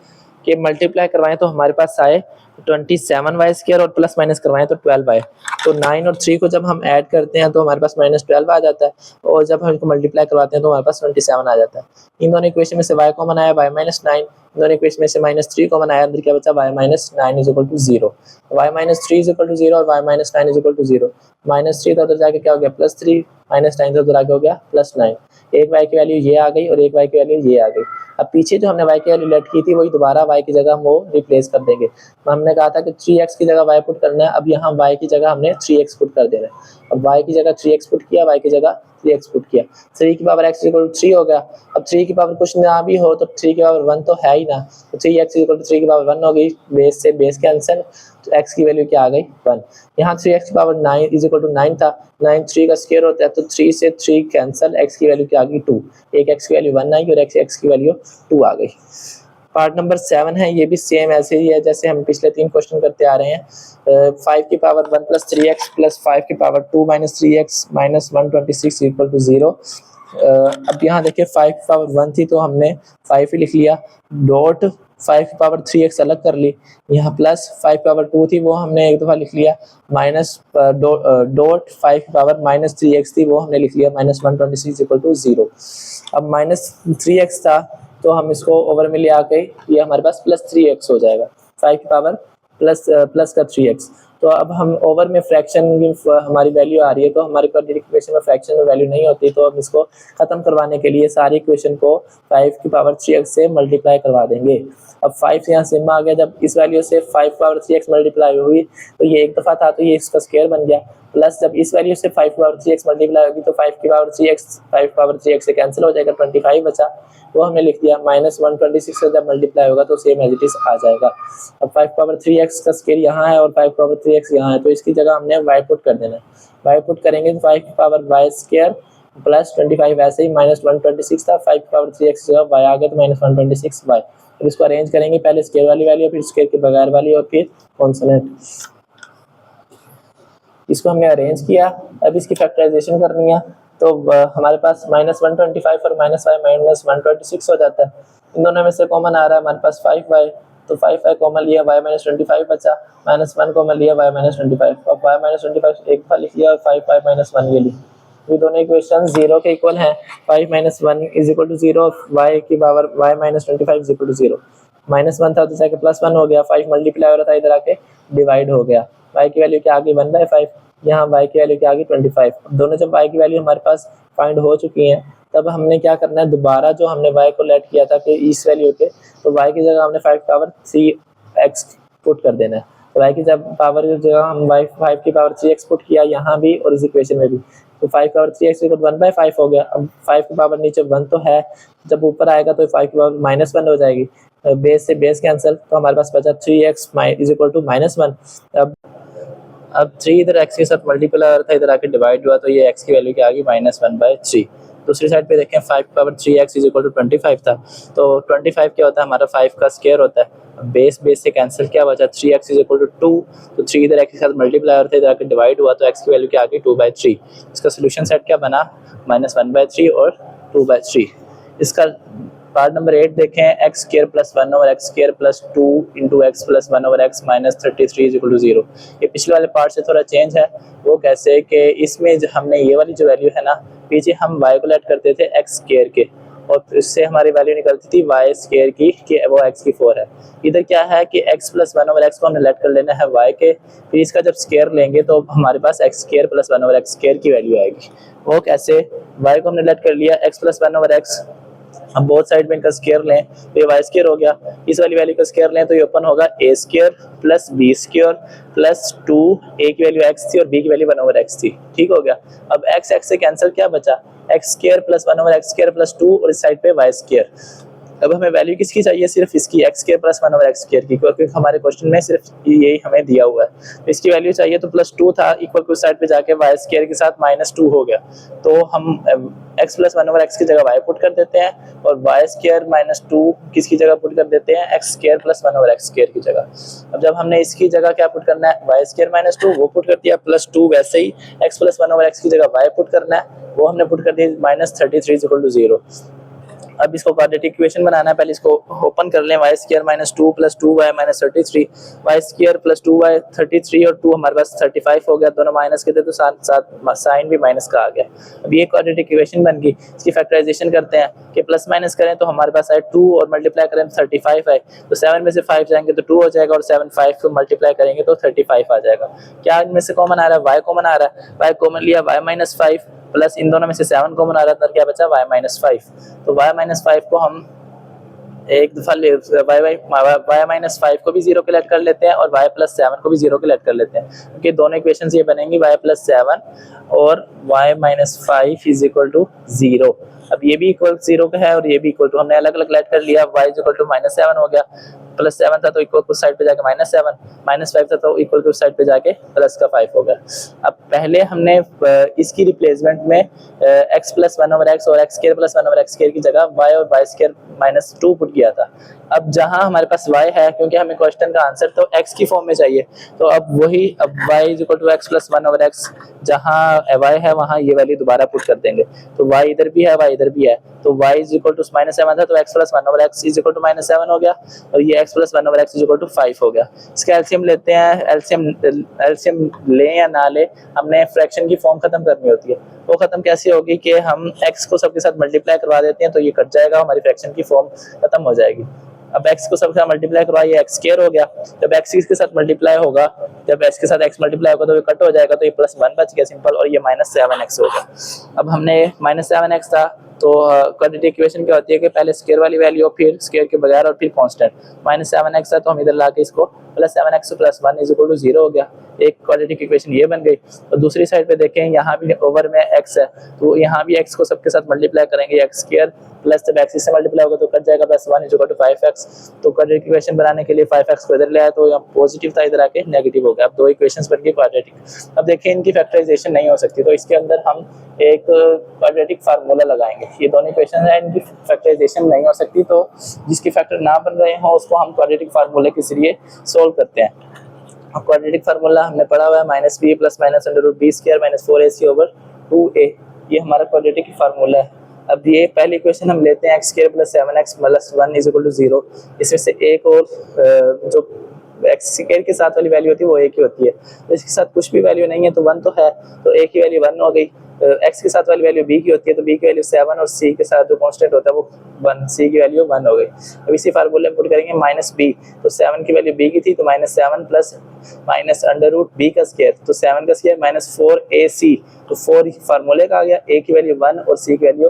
कि मल्टीप्लाई करवाएं तो हमारे पास आए 27y स्क्वायर और प्लस माइनस करवाएं तो 12y। तो 9 और 3 को जब हम ऐड करते हैं तो हमारे पास -12 आ जाता है, और जब हम इसको मल्टीप्लाई करवाते हैं तो हमारे पास 27 आ जाता है। इन दोनों इक्वेशन में से y कॉमन आया y -9, इन दोनों इक्वेशन में से -3 कॉमन आया, अंदर क्या बचा y -9 is equal to 0, y -3 is equal to 0 और y -9 इज इक्वल टू 0। -3 था उधर जाके क्या हो गया +3, -9 था उधर आगे हो गया +9। एक y की वैल्यू ये आ गई और एक y की वैल्यू ये आ गई। अब पीछे जो हमने y की वैल्यू लेट की थी वही दोबारा y की जगह हम वो रिप्लेस कर देंगे। हमने कहा था कि 3x की जगह y पुट करना है, अब यहाँ y की जगह हमने 3x पुट कर देना है। अब y की जगह 3x पुट किया, y की जगह 3x पुट किया, 3 की पावर x इक्वल टू 3 हो गया। अब 3 की पावर कुछ ना भी हो तो 3 की पावर 1 तो है ही ना, तो 3x इक्वल टू 3 की पावर 1 हो गई, बेस से बेस कैंसिल, तो x की वैल्यू क्या आ गई 1। यहाँ 3x की पावर 9 इज इक्वल टू 9 था, 9 3 का स्क्वायर होता है तो 3 से 3 कैंसिल, x की वैल्यू क्या आ गई 2, एक x की वैल्यू 1 आई और x की वैल्यू 2 आ गई। पार्ट नंबर 7 है, ये भी सेम ऐसे ही है जैसे हम पिछले 3 क्वेश्चन करते आ रहे हैं। 5 की पावर 1 प्लस 3x प्लस 5 की power 2 minus 3x minus 126 equal to 0। अब यहाँ देखिए 5 की पावर 1 थी तो हमने 5 ही लिख लिया, डॉट 5 की पावर 3x अलग कर ली, यहाँ प्लस 5 की पावर 2 थी वो हमने एक दफ़ा लिख लिया, माइनस डॉट 5 की पावर माइनस 3x थी वो हमने लिख लिया, -126 इक्वल टू 0। अब -3x था तो हम इसको ओवर में ले आके ये हमारे पास +3x हो जाएगा, 5 की पावर प्लस का 3x। तो अब हम ओवर में फ्रैक्शन हमारी वैल्यू आ रही है तो हमारे क्वाड्रेटिक इक्वेशन में फ्रैक्शन में वैल्यू नहीं होती, तो हम इसको खत्म करवाने के लिए सारी इक्वेशन को 5 की पावर 3x से मल्टीप्लाई करवा देंगे। अब 5 यहाँ सिम आ गया, जब इस वैल्यू से 5 की पावर 3x मल्टीप्लाई हुई तो ये एक दफ़ा था तो ये इसका स्क्वायर बन गया, प्लस जब इस वैल्यू से 5 की पावर 3x मल्टीप्लाई होगी तो 5 की पावर 3x से कैंसिल हो जाएगा, 25 बचा वो हमने लिख दिया, -126 से जब मल्टीप्लाई होगा तो सेम एज इट इज आ जाएगा। अब 5 पावर 3x का स्क्वायर यहाँ है और 5 पावर 3x यहाँ है तो इसकी जगह हमने y पुट कर देना है, y पुट करेंगे तो 5 की पावर y स्क्वायर प्लस 25 वैसे ही -126 था, 5 की पावर 3x की जगह y आ गया तो -126y। फिर इसको अरेंज करेंगे, पहले स्क्वायर वाली वैल्यू फिर स्क्वायर के बगैर वाली और फिर कॉन्सोनेंट, इसको हमने अरेंज किया। अब इसकी फैक्टराइजेशन करनी है तो हमारे पास -125 और -126 हो जाता है, इन दोनों में से कॉमन आ रहा है हमारे पास 5y, तो 5y कॉमन लिया, y -25 बचा, -1 कॉमन लिया, y -25, अब y -25 एक बार लिख लिया और 5y -1 ये ली, ये दोनों इक्वेशन 0 के इक्वल हैं, 5 - 1 = 0, y की पावर y -25 = 0, -1 था तो जाके +1 हो गया, 5 मल्टीप्लाई हो रहा था इधर आके डिवाइड हो गया, y की वैल्यू क्या आ गई 1/5, यहाँ y की वैल्यू क्या आ गई 25। दोनों जब y की वैल्यू हमारे पास फाइंड हो चुकी हैं तब हमने क्या करना है, दोबारा जो हमने y को लेट किया था कि इस वैल्यू के, तो y की जगह हमने 5 पावर 3x पुट कर देना है, तो y की जब पावर की जगह हम 5 की पावर 3x पुट किया यहाँ भी और इस इक्वेशन में भी, तो 5 पावर 3x = 1/5 हो गया। अब 5 की पावर नीचे 1 तो है, जब ऊपर आएगा तो 5 की पावर -1 हो जाएगी, बेस से बेस कैंसिल, तो हमारे पास बचा 3x = -1। अब 3 इधर x के साथ मल्टीप्लाई हो रहा था, इधर आके डिवाइड हुआ तो ये x की वैल्यू क्या आ गई -1/3। दूसरी साइड पे देखें 5 की पावर 3x = 25 था, तो 25 क्या होता है हमारा 5 का स्क्वायर होता है, बेस से कैंसिल क्या बचा 3x = 2, तो 3 इधर x के साथ मल्टीप्लाई हो रहा था, इधर आके डिवाइड हुआ तो x की वैल्यू क्या आ गई 2/3। इसका सोल्यूशन सेट क्या बना -1/3 और 2/3। इसका पार्ट नंबर 8 देखें, x² + 1/x² + 2 × x + 1/x -33 = 0। ये पिछले वाले पार्ट से थोड़ा चेंज है, वो कैसे कि इसमें हमने ये वाली जो वैल्यू है ना, पीछे हम y को लेट करते थे x² के और इससे हमारी वैल्यू निकलती थी y² की कि वो x की 4 है। इधर क्या है कि x + 1/x को हमने लेट कर लेना है y के, फिर इसका जब स्क्वायर लेंगे तो हमारे पास x² + 1/x² की वैल्यू आएगी। वो कैसे, y को हमने लेट कर लिया x + 1/x, हम बोथ साइड में इनका स्क्वायर लें तो ये y² हो गया, इस वाली वैल्यू का स्क्वायर लें तो ये ओपन होगा a² + b² + 2, a की वैल्यू x थी और b की वैल्यू 1/x थी, ठीक हो गया। अब x से कैंसिल क्या बचा, x² + 1/x² + 2 और इस साइड पे y²। अब हमें वैल्यू किसकी चाहिए, सिर्फ इसकी x² + 1/x² की, क्योंकि हमारे क्वेश्चन में सिर्फ यही हमें दिया हुआ है, तो इसकी वैल्यू चाहिए तो +2 था, इक्वल टू साइड पे जाके y² के साथ -2 हो गया, तो हम x + 1/x की जगह y पुट कर देते हैं और y² - 2 किसकी जगह पुट कर देते हैं, x² + 1/x² की जगह। अब जब हमने इसकी जगह क्या पुट करना है, y² - 2 वो पुट कर दिया, +2 वैसे ही x + 1/x की जगह y पुट करना है, वो हमने पुट कर दी -33 = 0। अब इसको क्वाड्रेटिक इक्वेशन बनाना है, पहले इसको ओपन कर लें, y² - 2 + 2y - 33, y² + 2y 33 और 2 हमारे पास 35 हो गया, दोनों माइनस के थे तो साथ साथ साइन भी माइनस का आ गया। अब ये क्वाड्रेटिक इक्वेशन बन गई, इसकी फैक्टराइजेशन करते हैं कि प्लस माइनस करें तो हमारे पास है 2 और मल्टीप्लाई करें तो 35 है, तो 7 में से 5 जाएंगे तो 2 हो जाएगा और 7 5 को मल्टीप्लाई करेंगे तो 35 आ जाएगा। क्या इनमें से कॉमन आ रहा है, y कॉमन आ रहा है, y कॉमन लिया, y - 5 प्लस इन दोनों में से 7 कॉमन आ रहा था, क्या बचा y - 5, तो y - 5 को हम एक दफा y - 5 को भी 0 के लेट कर लेते हैं और y + 7 को भी 0 के लेट कर लेते हैं, क्योंकि दोनों इक्वेशंस ये बनेंगी y + 7 और y - 5 = 0। अब ये भी इक्वल 0 का है और ये भी इक्वल टू, हमने अलग अलग लेट कर लिया, y = -7 हो गया, +7 था तो इक्वल को साइड पे जाके -7, -5 था तो इक्वल को साइड पे जाके प्लस का 5 हो गया। अब पहले हमने इसकी रिप्लेसमेंट में x + 1/x और x² + 1/x² की जगह y और y² - 2 पुट किया था। अब जहां हमारे पास y है, क्योंकि हमें क्वेश्चन का आंसर तो x की फॉर्म में चाहिए, तो अब y = x + 1/x, जहां y है वहां ये वैल्यू दोबारा पुट कर देंगे। तो y इधर भी है, y इधर भी है, तो y = -7 था तो x + 1/x = -7 हो गया, और ये x + 1/x = 5 हो गया। इसका एलसीएम लेते हैं। एलसीएम लें या ना ले, हमने फ्रैक्शन की फॉर्म खत्म करनी होती है। वो खत्म कैसे होगी कि हम x को सबके साथ मल्टीप्लाई करवा देते हैं, तो ये कट जाएगा, हमारी फ्रैक्शन की फॉर्म खत्म हो जाएगी। अब x को सबके साथ मल्टीप्लाई करवाइए, x² हो गया। जब x इसके साथ मल्टीप्लाई होगा, जब x के साथ x मल्टीप्लाई होगा तो ये कट हो जाएगा, तो ये +1 बच गया सिंपल, और ये -7x हो गया। अब हमने -7x था तो क्वाड्रेटिक इक्वेशन क्या होती है कि पहले स्क्वायर वाली वैल्यू, फिर स्क्वायर के बगैर, और फिर कांस्टेंट। -7x था तो हम इधर लाके इसको +7x + 1 = 0 हो गया। एक क्वाड्रेटिक इक्वेशन ये बन गई। और दूसरी साइड पे देखें, यहाँ भी ओवर में x है, तो यहाँ भी x को सबके साथ मल्टीप्लाई करेंगे, x² प्लस जब x से मल्टीप्लाई होगा तो कट जाएगा, +1 = 5x। तो क्वाड्रेटिक इक्वेशन बनाने के लिए 5x को इधर ले आया तो यहाँ पॉजिटिव था, इधर आके नेगेटिव हो गया। अब दो इक्वेशंस बन गई क्वाड्रेटिक। अब देखिए इनकी फैक्टराइजेशन नहीं हो सकती, तो इसके अंदर हम एक क्वाड्रेटिक फार्मूला लगाएंगे। ये दोनों इक्वेशन है, इनकी फैक्टराइजेशन नहीं हो सकती, तो जिसके फैक्टर ना बन रहे हो उसको हम क्वाड्रेटिक फार्मूले के जरिए सोल्व करते हैं। क्वाड्रेटिक फार्मूला हमने पढ़ा हुआ है -b + -√b² - 4ac/2a। ये हमारा क्वाड्रेटिक फार्मूला है। अब ये पहली इक्वेशन हम लेते हैं, x² + 7x + 1 = 0। इसमें से एक और जो x² के साथ वाली वैल्यू होती है वो एक ही होती है, तो इसके साथ कुछ भी वैल्यू नहीं है तो 1 तो है, तो a की वैल्यू 1 हो गई। x के साथ वाली वैल्यू b की होती है, तो b की वैल्यू 7, और c के साथ जो कांस्टेंट होता है वो 1, c की वैल्यू 1 हो गई। अब इसी फार्मूले में पुट करेंगे -b, तो 7 की वैल्यू b की थी तो -7 प्लस -√b का स्क्वायर, तो 7 का स्क्वायर -4ac, तो 4 फार्मूले का आ गया, a की वैल्यू 1 और c की वैल्यू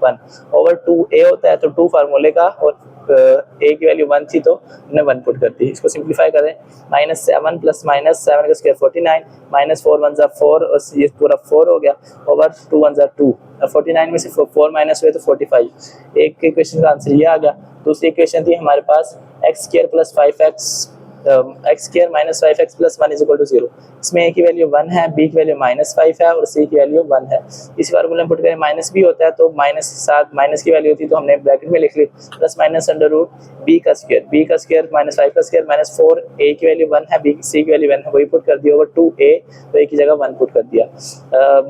1 ओवर 2a होता है, तो 2 फार्मूले का, और a की वैल्यू 1 थी तो हमने 1 पुट कर दी। इसको सिंपलीफाई करें, -7 प्लस -7 का स्क्वायर 49, -4 1 = 4, और ये पूरा 4 हो गया, ओवर 2 1 = 2। 49 में से 4 माइनस हुए तो 45। एक इक्वेशन का आंसर ये आ गया। दूसरी इक्वेशन थी हमारे पास x² + 5x x² - 5x + 1 = 0। इसमें a की वैल्यू 1 है, b की वैल्यू -5 है, और c की वैल्यू 1 है। इस फार्मूले में पुट करें, -b होता है तो माइनस साथ माइनस की वैल्यू होती है तो हमने ब्रैकेट में लिख ली, प्लस -√b का स्क्वायर, b का स्क्वायर -5 का स्क्वायर -4, a की वैल्यू 1 है, b c की वैल्यू 1 है, वही पुट कर दिया, ओवर 2a, तो a की जगह 1 पुट कर दिया।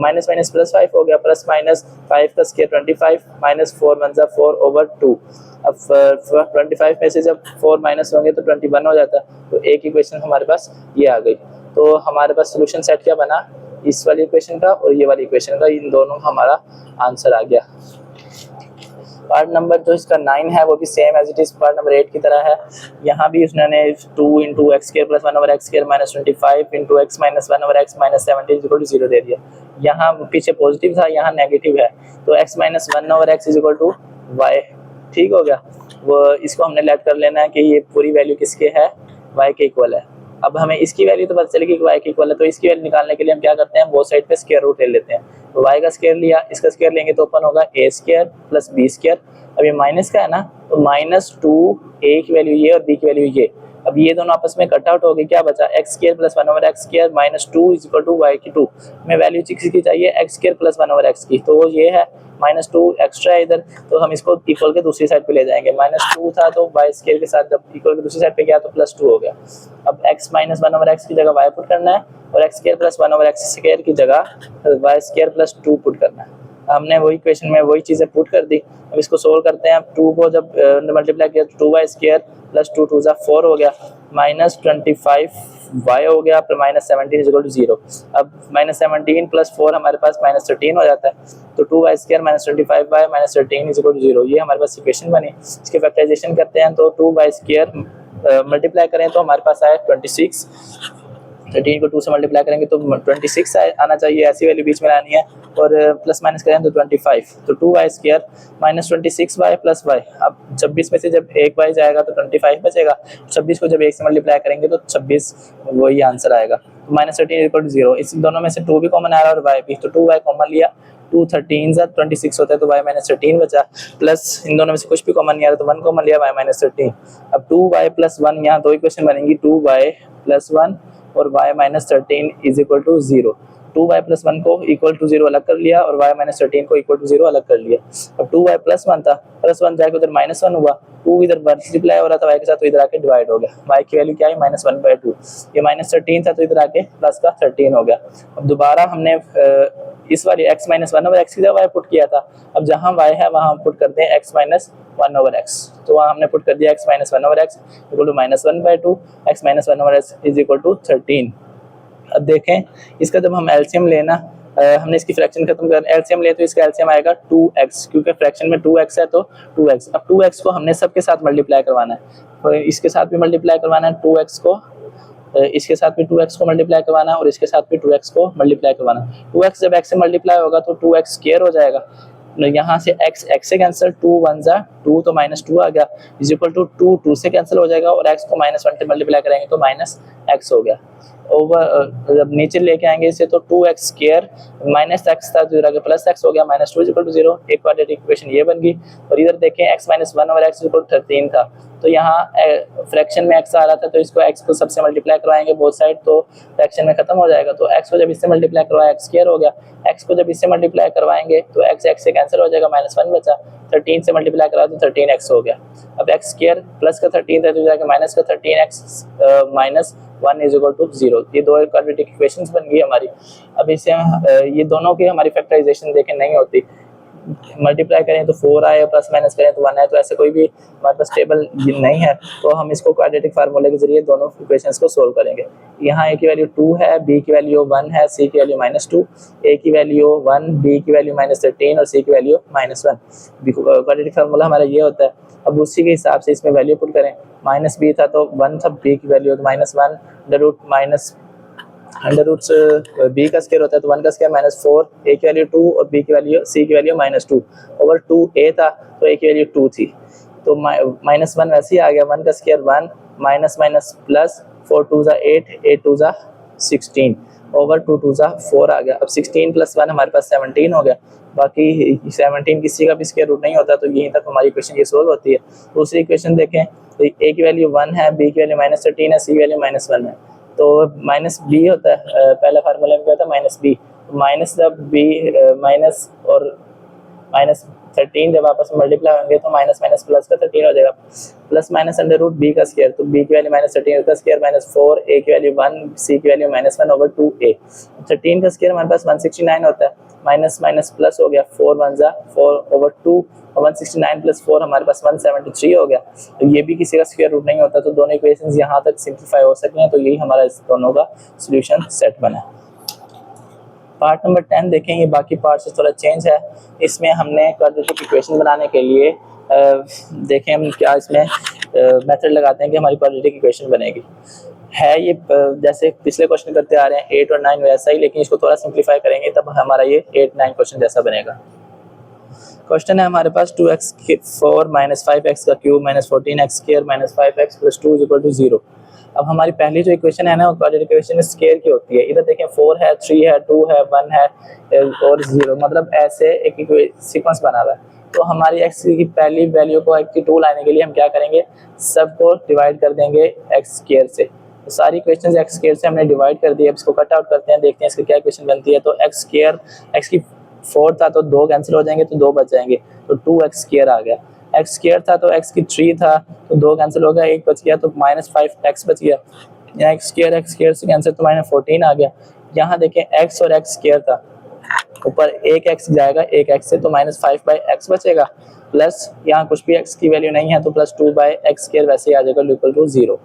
माइनस माइनस +5 हो गया, प्लस -5 का स्क्वायर 25, -4 1 = 4 ओवर 2। अब 25 में से जब 4 माइनस होंगे तो 21 हो जाता है, तो एक इक्वेशन हमारे पास ये आ गई। तो हमारे पास सोल्यूशन सेट क्या बना, इस वाली इक्वेशन का और ये वाली इक्वेशन का, इन दोनों का हमारा आंसर आ गया। पार्ट नंबर जो इसका 9 है वो भी same as it is part number 8 की तरह है। यहाँ भी उसने 2 × x² + 1/x² - 25 × x - 1/x - 17 = 0 दे दिया। यहाँ पीछे पॉजिटिव था, यहाँ नेगेटिव है, तो x - 1/x = y, ठीक हो गया। वो इसको हमने लेट कर लेना है कि ये पूरी वैल्यू किसके है, y के इक्वल है। अब हमें इसकी वैल्यू तो पता चलेगी कि y के इक्वल है, तो इसकी वैल्यू निकालने के लिए हम क्या करते हैं, बोथ साइड पे स्क्वायर रूट ले लेते हैं। तो y का स्क्वायर लिया, इसका स्क्वायर लेंगे तो ओपन होगा a² + b²। अब ये माइनस का है ना, तो -2a की वैल्यू ये और b की वैल्यू ये। अब ये दोनों आपस में कट आउट हो गए, क्या बचा, x² + 1/x² - 2 = y²। हमें वैल्यू किसकी चाहिए, x² + 1/x की, तो वो ये है, -2 एक्स्ट्रा है इधर, तो हम इसको इक्वल के दूसरी साइड पे ले जाएंगे। -2 था तो y² के साथ जब इक्वल के दूसरी साइड पे गया तो +2 हो गया। अब x - 1/x की जगह y पुट करना है, और x² + 1/x² की जगह y² + 2 पुट करना है। हमने वही इक्वेशन में वही चीज़ें पुट कर दी। अब इसको सोल्व करते हैं। अब 2 को जब मल्टीप्लाई किया तो 2y² + 2 2 = 4 हो गया, -25y हो गया, फिर -17 = 0। अब -17 + 4 हमारे पास -13 हो जाता है, तो 2y² - 25y - 13 = 0। ये हमारे पास इक्वेशन बनी। इसके फैक्टराइजेशन करते हैं तो 2y² मल्टीप्लाई करें तो हमारे पास आया 26। 13 को 2 से मल्टीप्लाई करेंगे तो 26 आना चाहिए, ऐसी वैल्यू बीच में लानी है, और प्लस माइनस करें तो 25, तो 2y² - 26y + y। अब 26 में से जब एक y जाएगा तो 25 बचेगा, 26 को जब 1 से मल्टीप्लाई करेंगे तो 26 वही आंसर आएगा। -13 = 0। इस दोनों में से 2 भी कॉमन आ रहा है और y भी, तो 2y कॉमन लिया, 2 13 26 होता है तो y माइनस 13 बचा, प्लस इन दोनों में से कुछ भी कॉमन नहीं आ रहा तो 1 कॉमन लिया y माइनस 13। अब 2y प्लस 1, यहाँ दो इक्वेशन बनेंगी, 2y प्लस 1 और y minus 13 is equal to 0। 2y plus 1 को इक्वल टू 0 अलग कर लिया और y माइनस 13 को इक्वल टू 0 अलग कर लिया। अब 2y प्लस 1 था, प्लस 1 जाके उधर माइनस 1 हुआ, 2 इधर मल्टीप्लाई हो रहा था y के साथ तो इधर आके डिवाइड हो गया, y की वैल्यू क्या है माइनस 1/2। ये माइनस 13 था तो इधर आके प्लस का 13 हो गया। अब दोबारा हमने इस वाली x माइनस 1/x की जगह y पुट किया था, अब जहाँ y है वहाँ हम पुट करते हैं x माइनस 1/x, तो वहाँ हमने पुट कर दिया x minus 1/x equal to minus 1/2, x minus 1/x is equal to 13। अब देखें इसका जब हम एलसीएम लेना, हमने इसकी फ्रैक्शन खत्म कर एलसीएम ले तो इसका एलसीएम आएगा 2x, क्योंकि फ्रैक्शन में 2x है तो 2x। अब 2x को हमने सबके साथ मल्टीप्लाई करवाना है, और इसके साथ भी मल्टीप्लाई करवाना है 2x को, इसके साथ भी 2x को मल्टीप्लाई करवाना है और इसके साथ भी 2x को मल्टीप्लाई करवाना है। 2x जब x से मल्टीप्लाई होगा तो 2x स्क्वायर हो जाएगा, यहाँ से x से कैंसिल, 2 1 जा 2 तो माइनस 2 आ गया इज इक्वल टू 2 2 से कैंसिल हो जाएगा और x को माइनस 1 से मल्टीप्लाई करेंगे तो माइनस x हो गया। ओवर जब नीचे लेके आएंगे इसे तो 2x स्क्वायर माइनस x था जो आगे प्लस x हो गया, माइनस 2 इज इक्वल टू 0, एक क्वाड्रेटिक इक्वेशन ये बन गई। और इधर देखें x minus 1/x is equal to 13 था, तो यहाँ फ्रैक्शन में x आ रहा था तो इसको x को सबसे मल्टीप्लाई करवाएंगे बोथ साइड तो फ्रैक्शन में खत्म हो जाएगा, तो x को जब इससे मल्टीप्लाई करवाया x स्क्वायर हो गया, x को जब इससे मल्टीप्लाई करवाएंगे तो x से कैंसिल हो जाएगा, माइनस 1 बचा, 13 से मल्टीप्लाई करा तो 13x हो गया। अब x स्क्वायर प्लस का 13 था तो जाके माइनस का 13x minus 1 is equal to 0, ये दो क्वाड्रेटिक इक्वेशंस बन गई हमारी। अब इसे ये दोनों की हमारी फैक्टराइजेशन देखें नहीं होती, मल्टीप्लाई करें तो 4 आए, प्लस माइनस करें तो 1 आए, तो ऐसे कोई भी हमारे पास टेबल नहीं है, तो हम इसको क्वाड्रेटिक फार्मूले के जरिए दोनों इक्वेशंस को सोल्व करेंगे। यहाँ a की वैल्यू 2 है, b की वैल्यू 1 है, c की वैल्यू -2, a की वैल्यू 1, b की वैल्यू -13 और c की वैल्यू -1। क्वाड्रेटिक फार्मूला हमारा ये होता है। अब उसी के हिसाब से इसमें वैल्यू पुट करें, माइनस b था तो 1 था, b की वैल्यू -1 अंडर रूट b का स्क्वायर होता है तो 1 का स्क्वायर -4, a की वैल्यू 2 और b की वैल्यू c की वैल्यू -2 ओवर 2a था तो a की वैल्यू 2 थी, तो -1 वैसे ही आ गया, 1 का स्क्वायर 1 माइनस माइनस प्लस 4 2 जा 8, 8 2 जा 16 ओवर 2 2 जा 4 आ गया। अब 16 प्लस 1 हमारे पास 17 हो गया, बाकी 17 किसी का भी स्क्वायर रूट नहीं होता, तो यहीं तक हमारी इक्वेशन ये सोल्व होती है। दूसरी इक्वेशन देखें तो a की वैल्यू 1 है, b की वैल्यू -13 है, c की वैल्यू -1 है, तो माइनस b होता है, पहला फार्मूला में क्या था माइनस b, माइनस जब b माइनस और -13 जब आपस में मल्टीप्लाई होंगे तो माइनस माइनस प्लस का 13 हो जाएगा, plus minus under root b का स्क्वायर, तो b की वैल्यू -13 का स्क्वायर -4, a की वैल्यू 1, c की वैल्यू -1 ओवर 2a। 13 का स्क्वायर हमारे पास 169 होता है, माइनस माइनस प्लस हो गया, 4 1 जा 4 ओवर 2 और 169 प्लस 4 हमारे पास 173 हो गया। तो ये भी किसी का स्क्वायर रूट नहीं होता, तो दोनों इक्वेशंस यहाँ तक सिंप्लीफाई हो सके हैं, तो यही हमारा इस दोनों का सोल्यूशन सेट बना है। पार्ट नंबर 10 देखें, ये बाकी पार्ट से थोड़ा चेंज है। इसमें हमने क्वाड्रेटिक इक्वेशन बनाने के लिए देखें हम क्या इसमें मेथड लगाते हैं कि हमारी क्वाड्रेटिक इक्वेशन बनेगी। है ये जैसे पिछले क्वेश्चन करते आ रहे हैं 8 और 9 वैसा ही, लेकिन इसको थोड़ा सिंप्लीफाई करेंगे तब हमारा ये 8 9 क्वेश्चन जैसा बनेगा। क्वेश्चन है हमारे पास 2x4 5x का क्यूब -14x स्क्वायर -5x + 2 = 0। अब हमारी पहली जो इक्वेशन है ना वो क्वाड्रेटिक इक्वेशन स्क्वायर की होती है। इधर देखें 4 है, 3 है, 2 है, 1 है और 0, मतलब ऐसे एक सीक्वेंस बना हुआ है। तो हमारी x की पहली वैल्यू को x की 2 लाने के लिए हम क्या करेंगे, सबको डिवाइड कर देंगे x स्क्वायर से। तो सारी इक्वेशंस x स्क्वायर से हमने डिवाइड कर दी। अब इसको कट आउट करते हैं, देखते हैं इसकी क्या इक्वेशन बनती है। तो x स्क्वायर, x की 4 था तो 2 कैंसिल हो जाएंगे तो 2 बच जाएंगे, तो 2x स्क्वायर आ गया। x स्क्वायर था तो x की 3 था तो 2 कैंसिल हो गया, 1 बच गया तो -5x बच गया। यहाँ x स्क्वायर से कैंसिल तो -14 आ गया। यहाँ देखें x और x स्क्वायर था, ऊपर एक x जाएगा एक x से तो -5/x बचेगा, प्लस यहाँ कुछ भी x की वैल्यू नहीं है तो +2/x स्क्वायर वैसे ही आ जाएगा इक्वल टू 0।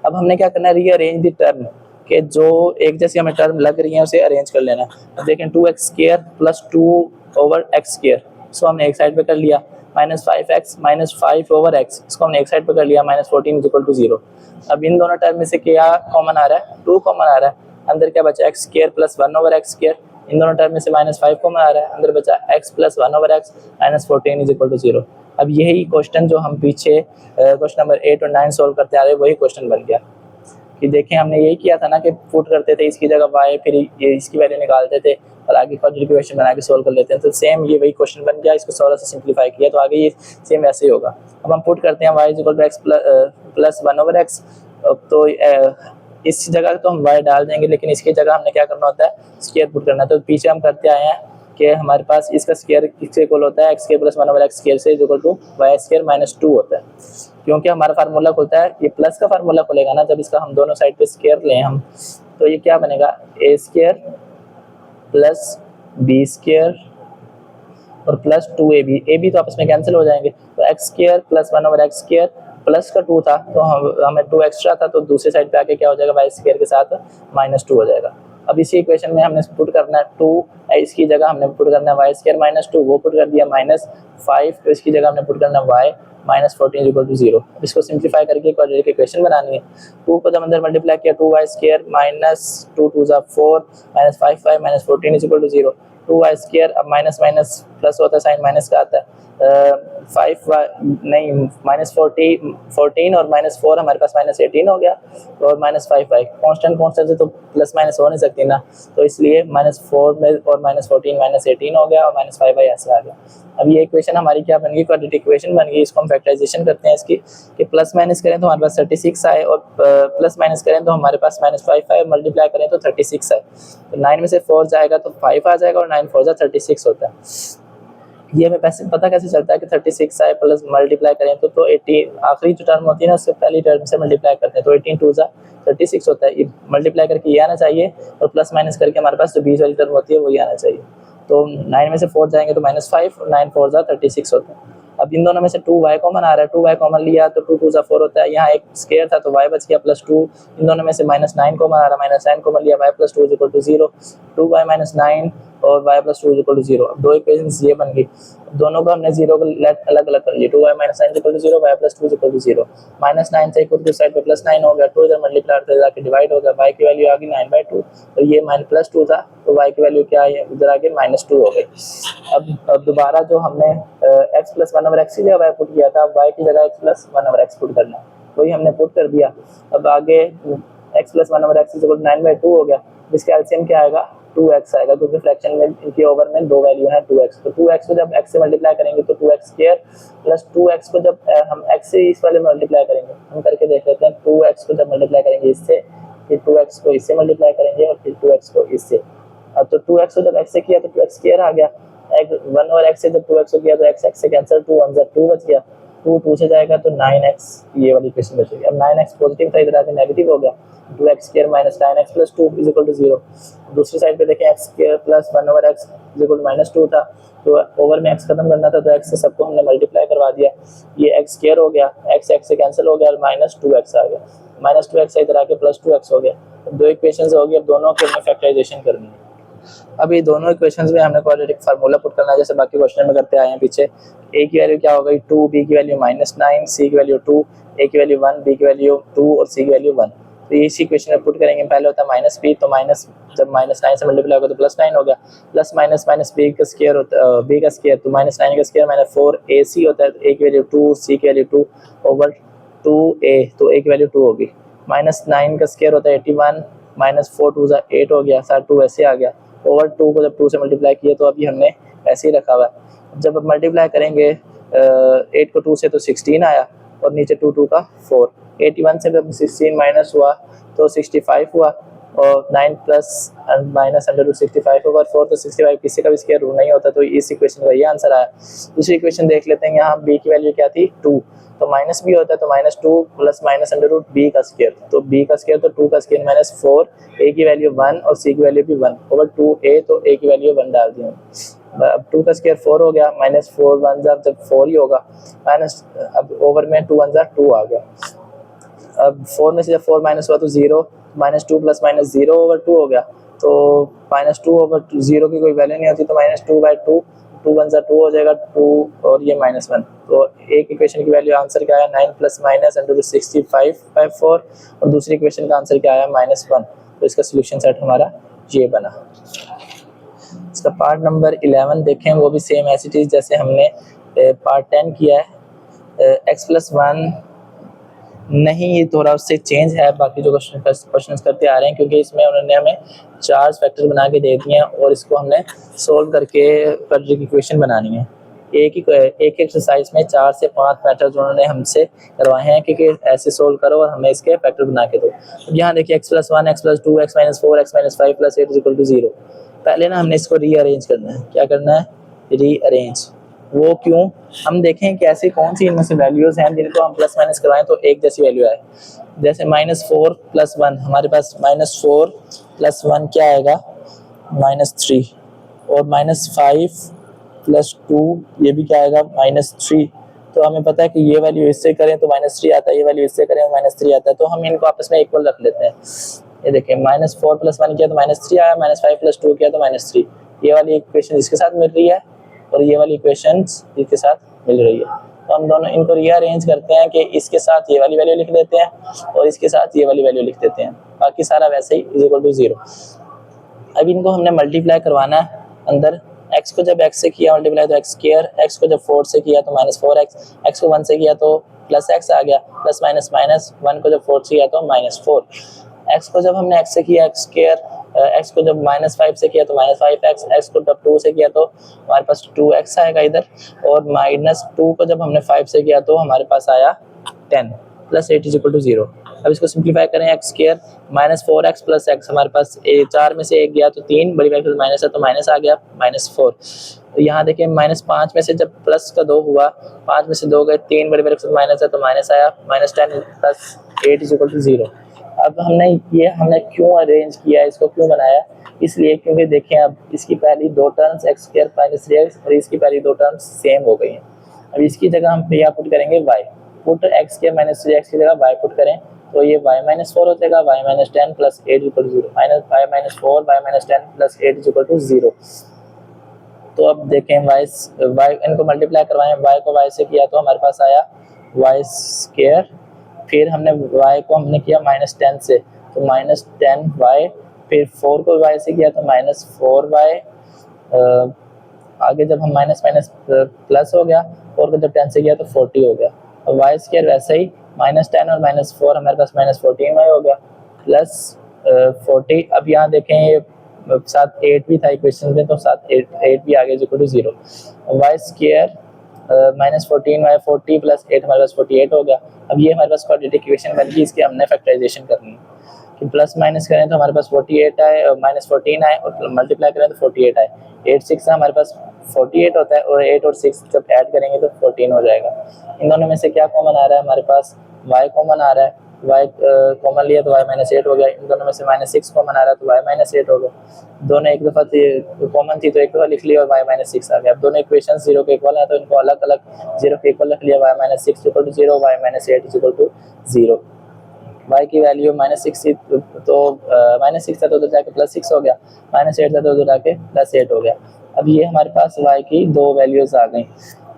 अब हमने क्या करना है, रीअरेंज द टर्म के जो एक जैसी हमें टर्म लग रही है उसे अरेंज कर लेना। अब देखें 2x स्क्वायर + 2/x स्क्वायर, इसको हमने एक साइड पे कर लिया, -5x -5 ओवर x, इसको हमने एक साइड पे कर लिया, -14 = 0। अब इन दोनों टर्म में से क्या कॉमन आ रहा है, 2 कॉमन आ रहा है, अंदर क्या बचा x square + 1 over x square, इन दोनों टर्म में से -5 कॉमन आ रहा है, अंदर बचा x + 1 ओवर x -14 = 0। अब यही क्वेश्चन जो हम पीछे क्वेश्चन नंबर 8 और 9 सोल्व करते आ रहे हैं वही क्वेश्चन बन गया। कि देखें हमने यही किया था ना कि पुट करते थे इसकी जगह y, फिर ये इसकी वैल्यू निकालते थे और आगे क्वाड्रेटिक इक्वेशन बना के सोल्व कर लेते हैं। तो सेम ये वही क्वेश्चन बन गया, इसको थोड़ा सा सिंप्लीफाई किया तो आगे ये सेम वैसे ही होगा। अब हम पुट करते हैं y = x प्लस 1/x। तो इस जगह तो हम y डाल देंगे, लेकिन इसकी जगह हमने क्या करना होता है, स्क्वायर पुट करना है। तो पीछे हम करते आए हैं कि हमारे पास इसका स्क्वायर किसके इक्वल होता है, x² + 1/x स्क्वायर से इक्वल टू y² - 2 होता है। क्योंकि हमारा फार्मूला खुलता है, ये प्लस का फार्मूला खुलेगा ना जब इसका हम दोनों साइड पे स्क्वायर लें हम, तो ये क्या बनेगा, a² + b² और प्लस 2ab। ab तो आपस में कैंसिल हो जाएंगे, तो x² + 1/x² प्लस का 2 था तो हमें 2 एक्स्ट्रा था, तो दूसरी साइड पे आके क्या हो जाएगा, y² के साथ -2 हो जाएगा। अब इसी इक्वेशन में हमने पुट करना है 2, इसकी जगह हमने पुट करना है y² - 2, वो पुट कर दिया -5, तो इसकी जगह हमने पुट करना है y -14 = 0। अब इसको सिंप्लीफाई करके क्वाड्रेटिक इक्वेशन बनानी है। 2 को जब अंदर मल्टीप्लाई किया 2y² -2 2 = 4 -5 5 -14 = 0। 2y² अब माइनस माइनस प्लस होता है, साइन माइनस का आता है। 5 नहीं -14 और -4 हमारे पास -18 हो गया, और -5 कांस्टेंट से तो प्लस माइनस हो नहीं सकती ना, तो इसलिए -4 में और -14 -18 हो गया और -5 ऐसे आ गया। अब ये इक्वेशन हमारी क्या बन गई, क्वाड्रेटिक इक्वेशन बन गई। इसको हम फैक्टराइजेशन करते हैं इसकी, कि प्लस माइनस करें तो हमारे पास 36 आए, और प्लस माइनस करें तो हमारे पास -5 आए, मल्टीप्लाई करें तो 36 आए। तो 9 में से 4 जाएगा तो 5 आ जाएगा, और 9 4 36 होता है। ये हमें पता कैसे चलता है कि 36 आए प्लस मल्टीप्लाई करें तो 80, आखिरी जो टर्म होती है ना उससे पहली टर्म से मल्टीप्लाई करते हैं, तो 18 2 36 होता है। ये मल्टीप्लाई करके ये आना चाहिए, और प्लस माइनस करके हमारे पास जो 20 वाली टर्म होती है वो ये आना चाहिए। तो 9 में से 4 जाएंगे तो -5, और 9 4 36 होता है। अब इन दोनों में से 2y कॉमन आ रहा है, 2y कॉमन लिया तो 2 2 4 होता है। यहाँ एक स्क्वायर था तो y बच गया +2। इन दोनों में से -9 कॉमन आ रहा है, -9 कॉमन लिया, y + 2 = 0। 2y - 9 और y + 2 = 0। अब दो इक्वेशंस ये बन गई, दोनों को हमने 0 को अलग अलग कर लिया। 2y - 9 = 0, y + 2 = 0। -9 से इक्वल टू साइड पे +9 हो गया, 2 इधर मल्टीप्लाई करते जाके डिवाइड हो गया, y की वैल्यू आ गई 9/2। तो ये +2 था तो y की वैल्यू क्या है, इधर आके -2 हो गई। अब दोबारा जो हमने x + 1/x की जगह y पुट किया था, y की जगह x + 1/x पुट करना है, वही हमने पुट कर दिया। अब आगे x + 1/x = 9/2 हो गया, इसका एलसीएम क्या आएगा, 2x आएगा, क्योंकि फ्रैक्शन में इनके ओवर में दो वैल्यू है 2x। तो 2x को जब x से मल्टीप्लाई करेंगे तो 2x² + 2x को जब हम x से इस वाले में मल्टीप्लाई करेंगे, हम करके देख लेते हैं। 2x को जब मल्टीप्लाई करेंगे इससे, फिर 2x को इससे मल्टीप्लाई करेंगे, और फिर 2x को इससे। अब तो 2x को जब x से किया तो 2x² आ गया, 1 और x से जब 2x को किया तो x से कैंसिल, 2 1 2 बच गया, 2 2 से जाएगा तो 9x, ये वाली इक्वेशन बचेगी। अब 9x पॉजिटिव था, इधर आके नेगेटिव हो गया, 2x² - 9x + 2 = 0। दूसरी साइड पे देखें x² + 1/x = -2 था, तो ओवर में x खत्म करना था तो x से सबको हमने मल्टीप्लाई करवा दिया, ये x² हो गया, x से कैंसिल हो गया और -2x आ गया, -2x से इधर आके +2x हो गया। दो इक्वेशंस हो गई, अब दोनों के हमने फैक्टराइजेशन करनी है। अब ये दोनों इक्वेशंस में हमने क्वाड्रेटिक फार्मूला पुट करना है, जैसे बाकी क्वेश्चन में करते आए हैं पीछे। a की वैल्यू क्या हो गई 2, b की वैल्यू -9, c की वैल्यू 2, a की वैल्यू 1, b की वैल्यू 2 और c की वैल्यू 1। तो ये इसी इक्वेशन में पुट करेंगे। पहले होता है -b, तो माइनस जब -9 से मल्टीप्लाई होगा तो +9 हो गया, प्लस माइनस b का स्क्वायर होता है, b का स्क्वायर तो -9 का स्क्वायर -4 ac होता है, a की वैल्यू 2, c की वैल्यू 2 ओवर 2a, तो a की वैल्यू 2 होगी। -9 का स्क्वायर होता है 81, -4 2 8 हो गया, साथ 2 ऐसे आ गया, ओवर 2 को जब 2 से मल्टीप्लाई किया तो अभी हमने ऐसे ही रखा हुआ है। जब मल्टीप्लाई करेंगे 8 को 2 से तो 16 आया, और नीचे 2 2 का 4, 81 से जब 16 माइनस हुआ तो 65 हुआ, और 9 प्लस माइनस √65 ओवर 4, तो 65 किसी का भी स्क्वायर रूट नहीं होता, तो इस इक्वेशन का ये आंसर आया। दूसरी इक्वेशन देख लेते हैं, यहाँ b की वैल्यू क्या थी 2, तो माइनस b होता है तो -2 प्लस माइनस √b का स्क्वायर, तो b का स्क्वायर तो 2 का स्क्वायर -4, a की वैल्यू 1 और c की वैल्यू भी 1 ओवर 2a, तो a की वैल्यू 1 डाल दी। अब 2 का स्क्वायर 4 हो गया, -4 1 जब 4 ही होगा, माइनस अब ओवर में 2 1 2 आ गया। अब 4 में से जब 4 माइनस हुआ तो 0, -2 प्लस -0 ओवर 2 हो गया, तो -2 ओवर 0 की कोई वैल्यू नहीं होती, तो -2/2, 2 1 2 हो जाएगा 2 और ये -1। तो एक इक्वेशन की वैल्यू आंसर क्या आया 9 प्लस माइनस √65/4, और दूसरी इक्वेशन का आंसर क्या आया -1। तो इसका सोल्यूशन सेट हमारा ये बना। इसका पार्ट नंबर 11 देखें, वो भी सेम ऐसी चीज़ जैसे हमने पार्ट 10 किया है। x + 1 नहीं, ये थोड़ा उससे चेंज है बाकी जो क्वेश्चंस करते आ रहे हैं, क्योंकि इसमें उन्होंने हमें 4 फैक्टर बना के दे दिए हैं और इसको हमने सोल्व करके क्वाड्रेटिक इक्वेशन बनानी है। एक एक्सरसाइज में 4 से 5 मैथड्स उन्होंने हमसे करवाए हैं कि ऐसे सोल्व करो और हमें इसके फैक्टर बना के दो। अब यहाँ देखिए x+1, x+2, x-4, x-5 + 8 = 0। पहले ना हमने इसको रीअरेंज करना है। क्या करना है? रीअरेंज। वो क्यों? हम देखें कि ऐसी कौन सी इनमें से वैल्यूज़ हैं जिनको हम प्लस माइनस करवाएं तो एक जैसी वैल्यू आए। जैसे -4 + 1, हमारे पास -4 + 1 क्या आएगा? -3। और -5 + 2 ये भी क्या आएगा? -3। तो हमें पता है कि ये वैल्यू इससे करें तो -3 आता है, ये वैल्यू इससे करें तो -3 आता है, तो हम इनको आपस में इक्वल रख लेते हैं। ये देखिए -4 + 1 किया तो -3 आया, -5 + 2 किया तो -3। ये वाली इक्वेशन इसके साथ मिल रही है और ये वाली इक्वेशंस इसके साथ मिल रही है। तो हम दोनों इनको रीअरेंज करते हैं कि इसके साथ ये वाली वैल्यू लिख देते हैं और इसके साथ ये वाली वैल्यू लिख देते हैं, बाकी सारा वैसे ही = 0। अब इनको हमने मल्टीप्लाई करवाना है अंदर। x को जब x से किया मल्टीप्लाई तो x², x को जब 4 से किया तो -4x, x को 1 से किया तो +x आ गया, प्लस माइनस माइनस, 1 को जब 4 से किया तो -4, x को जब हमने x से किया x², x को जब -5 से किया तो -5x, x को जब 2 से किया तो हमारे पास 2x आएगा इधर, और -2 को जब हमने 5 से किया तो हमारे पास आया 10 + 8 = 0। अब इसको सिंप्लीफाई करें, x² -4x + x, हमारे पास 4 में से 1 गया तो 3, बड़ी वैल्यू माइनस है तो माइनस आ गया -4। तो यहाँ देखिए -5 में से जब प्लस का 2 हुआ, 5 में से 2 गए, 3 बड़ी वैल्यू माइनस है तो माइनस आया, -10 + 8 = 0। अब हमने क्यों अरेंज किया, इसको क्यों बनाया? इसलिए क्योंकि देखें अब इसकी पहली 2 टर्म्स x² - 3x और इसकी पहली 2 टर्म्स सेम हो गई हैं। अब इसकी जगह हम यहाँ पुट करेंगे y, पुट x² - 3x की जगह y पुट करें तो ये y - 4 हो जाएगा, y - 10 + 8 = 0, -y - 4 y - 10 + 8 = 0। तो अब देखें y इनको मल्टीप्लाई करवाएं, y को y से किया तो हमारे पास आया y², फिर हमने y को हमने किया -10 से तो -10y, फिर 4 को y से किया तो -4y, आगे जब हम माइनस माइनस प्लस हो गया, 4 को जब 10 से किया तो 40 हो गया। और y² वैसे ही -10 और -4 हमारे पास -14y हो गया, प्लस 40। अब यहाँ देखें ये साथ 8 भी था इक्वेशन में, तो साथ 8 भी आ गया = 0। y² -14y 40 + 8 हमारे पास 48 हो गया। अब ये हमारे पास क्वाड्रेटिक इक्वेशन बन गई, इसकी हमने फैक्टराइजेशन करनी है कि प्लस माइनस करें तो हमारे पास 48 आए, -14 आए, और मल्टीप्लाई करें तो 48 आए। 8 6 हमारे पास 48 होता है, और 8 और 6 जब ऐड करेंगे तो 14 हो जाएगा। इन दोनों में से क्या कॉमन आ रहा है? हमारे पास y कॉमन आ रहा है, y कॉमन लिया तो y -8 हो गया। इन दोनों में से -6 कॉमन आ रहा है तो y -8 हो गया। दोनों एक दफ़ा कॉमन थी तो एक दफ़ा लिख लिया और y -6 आ गया। अब दोनों इक्वेशन 0 के इक्वल है तो इनको अलग अलग 0 के इक्वल रख लिया, y -6 = 0, y -8 = 0। y की वैल्यू -6 थी तो -6 था तो उधर जाके +6 हो गया, -8 था तो उधर जाके +8 हो गया। अब ये हमारे पास y की 2 वैल्यूज़ आ गई।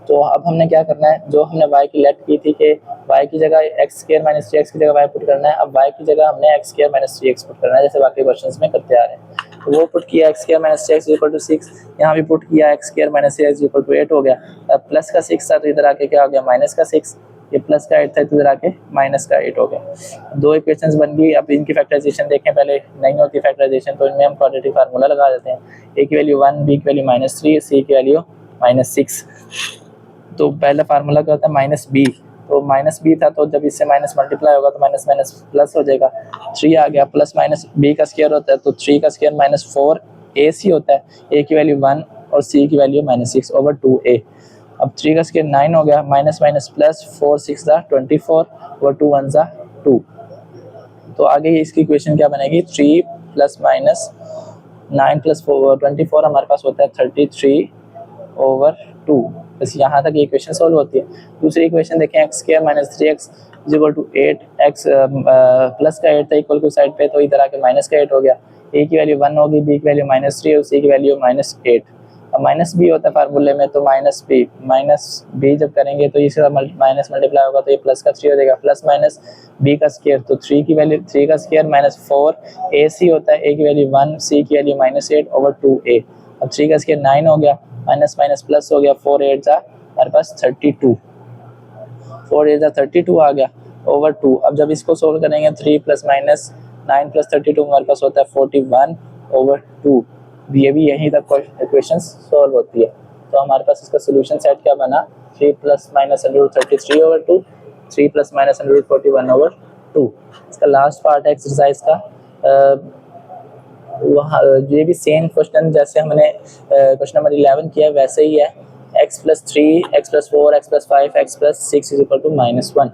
तो अब हमने क्या करना है, जो हमने y की लेट की थी कि y की जगह x² - 3x की जगह y पुट करना है, अब y की जगह हमने x² - 3x पुट करना है, जैसे बाकी क्वेश्चंस में करते आ रहे हैं। तो वो पुट किया x² - 3x = 6, यहाँ भी पुट किया x² - 3x = 8 हो गया। अब प्लस का 6 था तो इधर आके क्या हो गया? माइनस का 6, ये प्लस का 8 था तो इधर आके माइनस का 8 हो गया। 2 इक्वेशंस बन गई। अब इनकी फैक्टराइजेशन देखें, पहले नहीं होती फैक्टराइजेशन तो इनमें हम क्वाड्रेटिक फार्मूला लगा देते हैं। a की वैल्यू 1, b की वैल्यू -3, c की वैल्यू -6। तो पहला फार्मूला क्या होता है? -b, तो -b था तो जब इससे माइनस मल्टीप्लाई होगा तो माइनस माइनस प्लस हो जाएगा, 3 आ गया, प्लस माइनस b का स्क्वायर होता है तो 3 का स्क्वायर -4ac होता है, a की वैल्यू 1 और c की वैल्यू -6/2a। अब 3 का स्क्वायर 9 हो गया, माइनस माइनस प्लस, 4 6 24 और 2 1 2। तो आगे इसकी इक्वेशन क्या बनेगी? 3 + -9 + 24 हमारे पास होता है 33/2। बस यहाँ तक ये इक्वेशन सॉल्व होती है। दूसरी इक्वेशन देखें, x² - 3x = 8, x प्लस का 8 था इक्वल टू साइड पे तो इधर आके माइनस का 8 हो गया। a की वैल्यू 1 होगी, b की वैल्यू -3 और c की वैल्यू -8। अब -b होता है फार्मूले में तो -b जब करेंगे तो इसका माइनस मल्टीप्लाई होगा तो ये प्लस का 3 हो जाएगा, प्लस माइनस b का स्क्वायर तो 3 की वैल्यू 3 का स्क्वायर -4ac होता है, a की वैल्यू 1, c की वैल्यू -8/2a। अब 3 का स्क्वायर 9 हो गया, माइनस माइनस प्लस हो गया, 4 8 हमारे पास 32, 4 8 32 आ गया। ओवर 2। अब जब इसको सोल्व करेंगे 3 प्लस माइनस 9 प्लस 32 हमारे पास होता है 41 ओवर 2। ये भी यहीं तक इक्वेशन सोल्व होती है। तो हमारे पास इसका सोल्यूशन सेट क्या बना, 3 plus minus 133 over 2, 3 plus minus 141 over 2। इसका लास्ट पार्ट है एक्सरसाइज का, वहाँ ये भी सेम क्वेश्चन जैसे हमने क्वेश्चन नंबर 11 किया वैसे ही है। x plus 3, x plus 4, x plus 5, x plus 6 is equal to -1।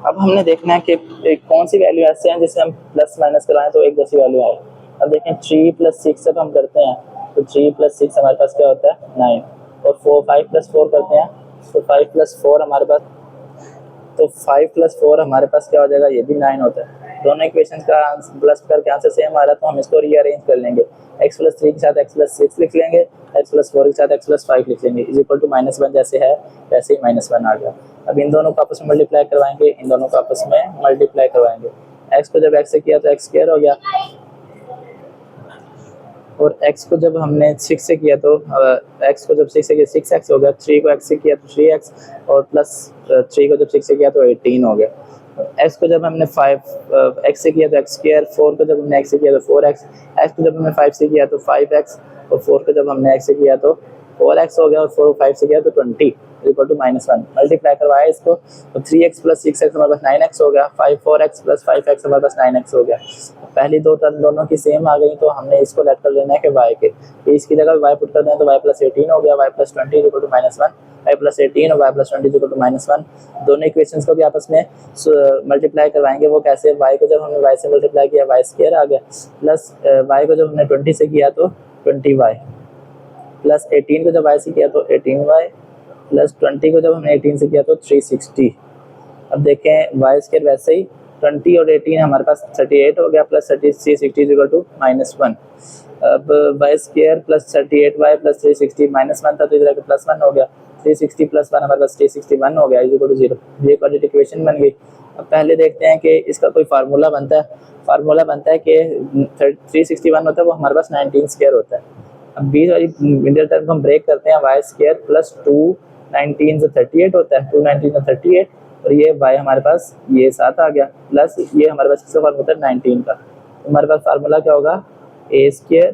अब हमने देखना है कि कौन सी वैल्यू ऐसे हैं जिसे हम प्लस माइनस कराएं तो एक जैसी वैल्यू आए। अब देखें 3 प्लस 6 जब हम करते हैं तो 3 प्लस 6 हमारे पास क्या होता है 9, और 5 प्लस 4 करते हैं तो 5 प्लस 4 हमारे पास, तो 5 प्लस 4 हमारे पास क्या हो जाएगा, ये भी 9 होता है। दोनों इक्वेशंस का प्लस करके आंसर सेम आ रहा तो हम इसको रीअरेंज कर लेंगे। x प्लस 3 के साथ x प्लस 6 लिख लेंगे, x प्लस 4 के साथ x प्लस 5 लिख लेंगे, इज इक्वल टू -1 जैसे है वैसे ही -1 आ गया। अब इन दोनों को आपस में मल्टीप्लाई करवाएंगे, इन दोनों को आपस में मल्टीप्लाई करवाएंगे। x को जब x से किया तो x स्क्वायर हो गया, और x को जब हमने 6 से किया तो x को जब 6 से किया 6x हो गया, 3 को x से किया तो 3x, और प्लस 3 को जब 6 से किया तो 18 हो गया। x को जब हमने 5x से किया तो x स्क्वायर, 4 को जब हमने x से किया तो 4x, x को जब हमने 5 से किया तो 5x, और 4 को जब हमने x से किया तो 4x हो गया, और 4 को 5 से किया तो 20 इक्वल टू -1। मल्टीप्लाई करवाया इसको तो 3x प्लस 6x हमारे पास 9x हो गया, 4x प्लस 5x हमारे पास 9x हो गया। पहली दो टर्म दोनों की सेम आ गई तो हमने इसको लेट कर लेना है कि y के, तो इसकी जगह y पुट कर दें तो y प्लस 18 हो गया, y plus 20 equal to -1, y plus 18 और y प्लस 20 इक्वल टू -1। दोनों इक्वेशंस को भी आपस में मल्टीप्लाई करवाएंगे। वो कैसे, y को जब हमने y से मल्टीप्लाई किया y स्क्वायर आ गया, प्लस y को जब हमने 20 से किया तो 20y, प्लस 18 को जब y से किया तो 18y, प्लस 20 को जब हमने 18 से किया तो 360। अब देखें y स्क्वायर वैसे ही 20 और 18 हमारे पास 38 हो गया, प्लस 360 इक्वल टू -1। अब y square plus 38y plus 360 -1 था तो इधर प्लस 1 हो गया, 360 प्लस 1 हमारे पास 361 हो गया इक्वल टू 0। ये क्वाड्रेटिक इक्वेशन बन गई। अब पहले देखते हैं कि इसका कोई फार्मूला बनता है। फार्मूला बनता है कि 361 होता है वो हमारे पास 19 स्क्वायर होता है। अब बीच वाली मिडिल टर्म को हम ब्रेक करते हैं, y स्क्वायर प्लस 2 19 से 38 होता है, 2 19 से 38, और ये y हमारे पास ये 7 आ गया, प्लस ये हमारे पास किसका फार्मूला है 19 का। तो हमारे पास फार्मूला क्या होगा, a square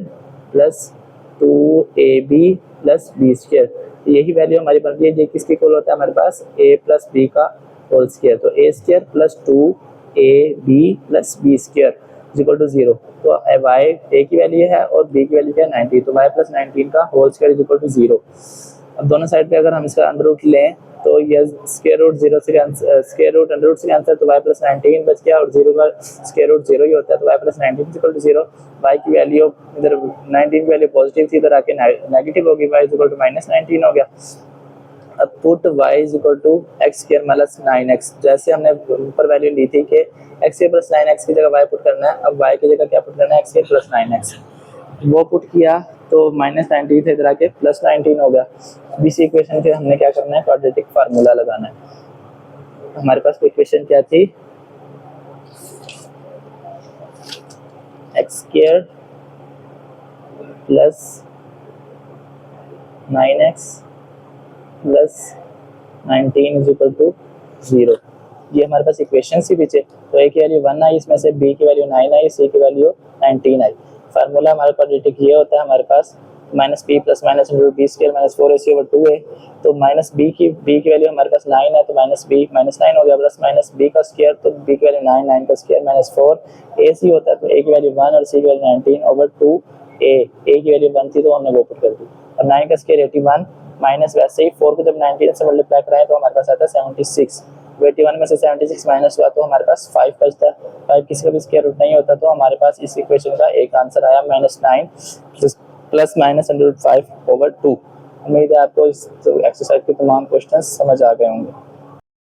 plus 2ab plus b square. यही वैल्यू हमारी बनती है, ये किसके इक्वल होता है हमारे पास a प्लस b का होल स्क्वायर। तो a square plus 2ab plus b square equal to 0। तो y a की वैल्यू है और b की वैल्यू क्या है 90, तो y प्लस 19 का होल स्क्वायर इक्वल टू 0। अब दोनों साइड पे अगर हम इसका अंडर रूट लें तो ये स्क्वायर रूट 0 से स्क्वायर रूट अंडर रूट से आंसर, तो y प्लस 19 बच गया, और 0 का स्क्वायर रूट 0 ही होता है, तो y plus 19 equal to 0। y की वैल्यू इधर 19 की वैल्यू पॉजिटिव थी, इधर आके नेगेटिव होगी, y इक्वल टू -19 हो गया। अब put y is equal to x square minus 9x, जैसे हमने ऊपर वैल्यू ली थी कि x स्क्वायर प्लस 9x की जगह y पुट करना है। अब y की जगह क्या पुट करना है, x स्क्वायर प्लस 9x, वो पुट किया तो -19 थे, इधर आके प्लस 19 हो गया। इसी इक्वेशन के हमने क्या करना है, क्वाड्रेटिक फार्मूला लगाना है। हमारे पास इक्वेशन क्या थी, x square plus 9x plus 19 is equal to 0। ये हमारे पास इक्वेशन ही पीछे, तो a की वैल्यू 1 आई, इसमें से b की वैल्यू 9 आई, c की वैल्यू 19 आई। फार्मूला हमारे क्वाड्रेटिक ये होता है हमारे पास -b plus minus b square minus 4ac/2a। तो b की वैल्यू हमारे पास 9 है, तो -b -9 हो गया, प्लस माइनस b का स्क्वायर, तो b की वैल्यू 9, 9 का स्क्वायर -4, ac होता है तो a की वैल्यू 1 और c की वैल्यू 19/2a। a की वैल्यू 1 थी तो हमने वो पुट कर दी, और 9 का स्क्वायर 81 माइनस वैसे ही 4 को जब 19 से मल्टीप्लाई कराएं तो हमारे पास आता है 76। 81 में से 76 माइनस हुआ तो हमारे पास 5 बचता है। 5 किसी का भी स्क्वायर रूट नहीं होता, तो हमारे पास इस इक्वेशन का एक आंसर आया -9 प्लस -5/2। उम्मीद है आपको इस एक्सरसाइज के तमाम क्वेश्चन समझ आ गए होंगे।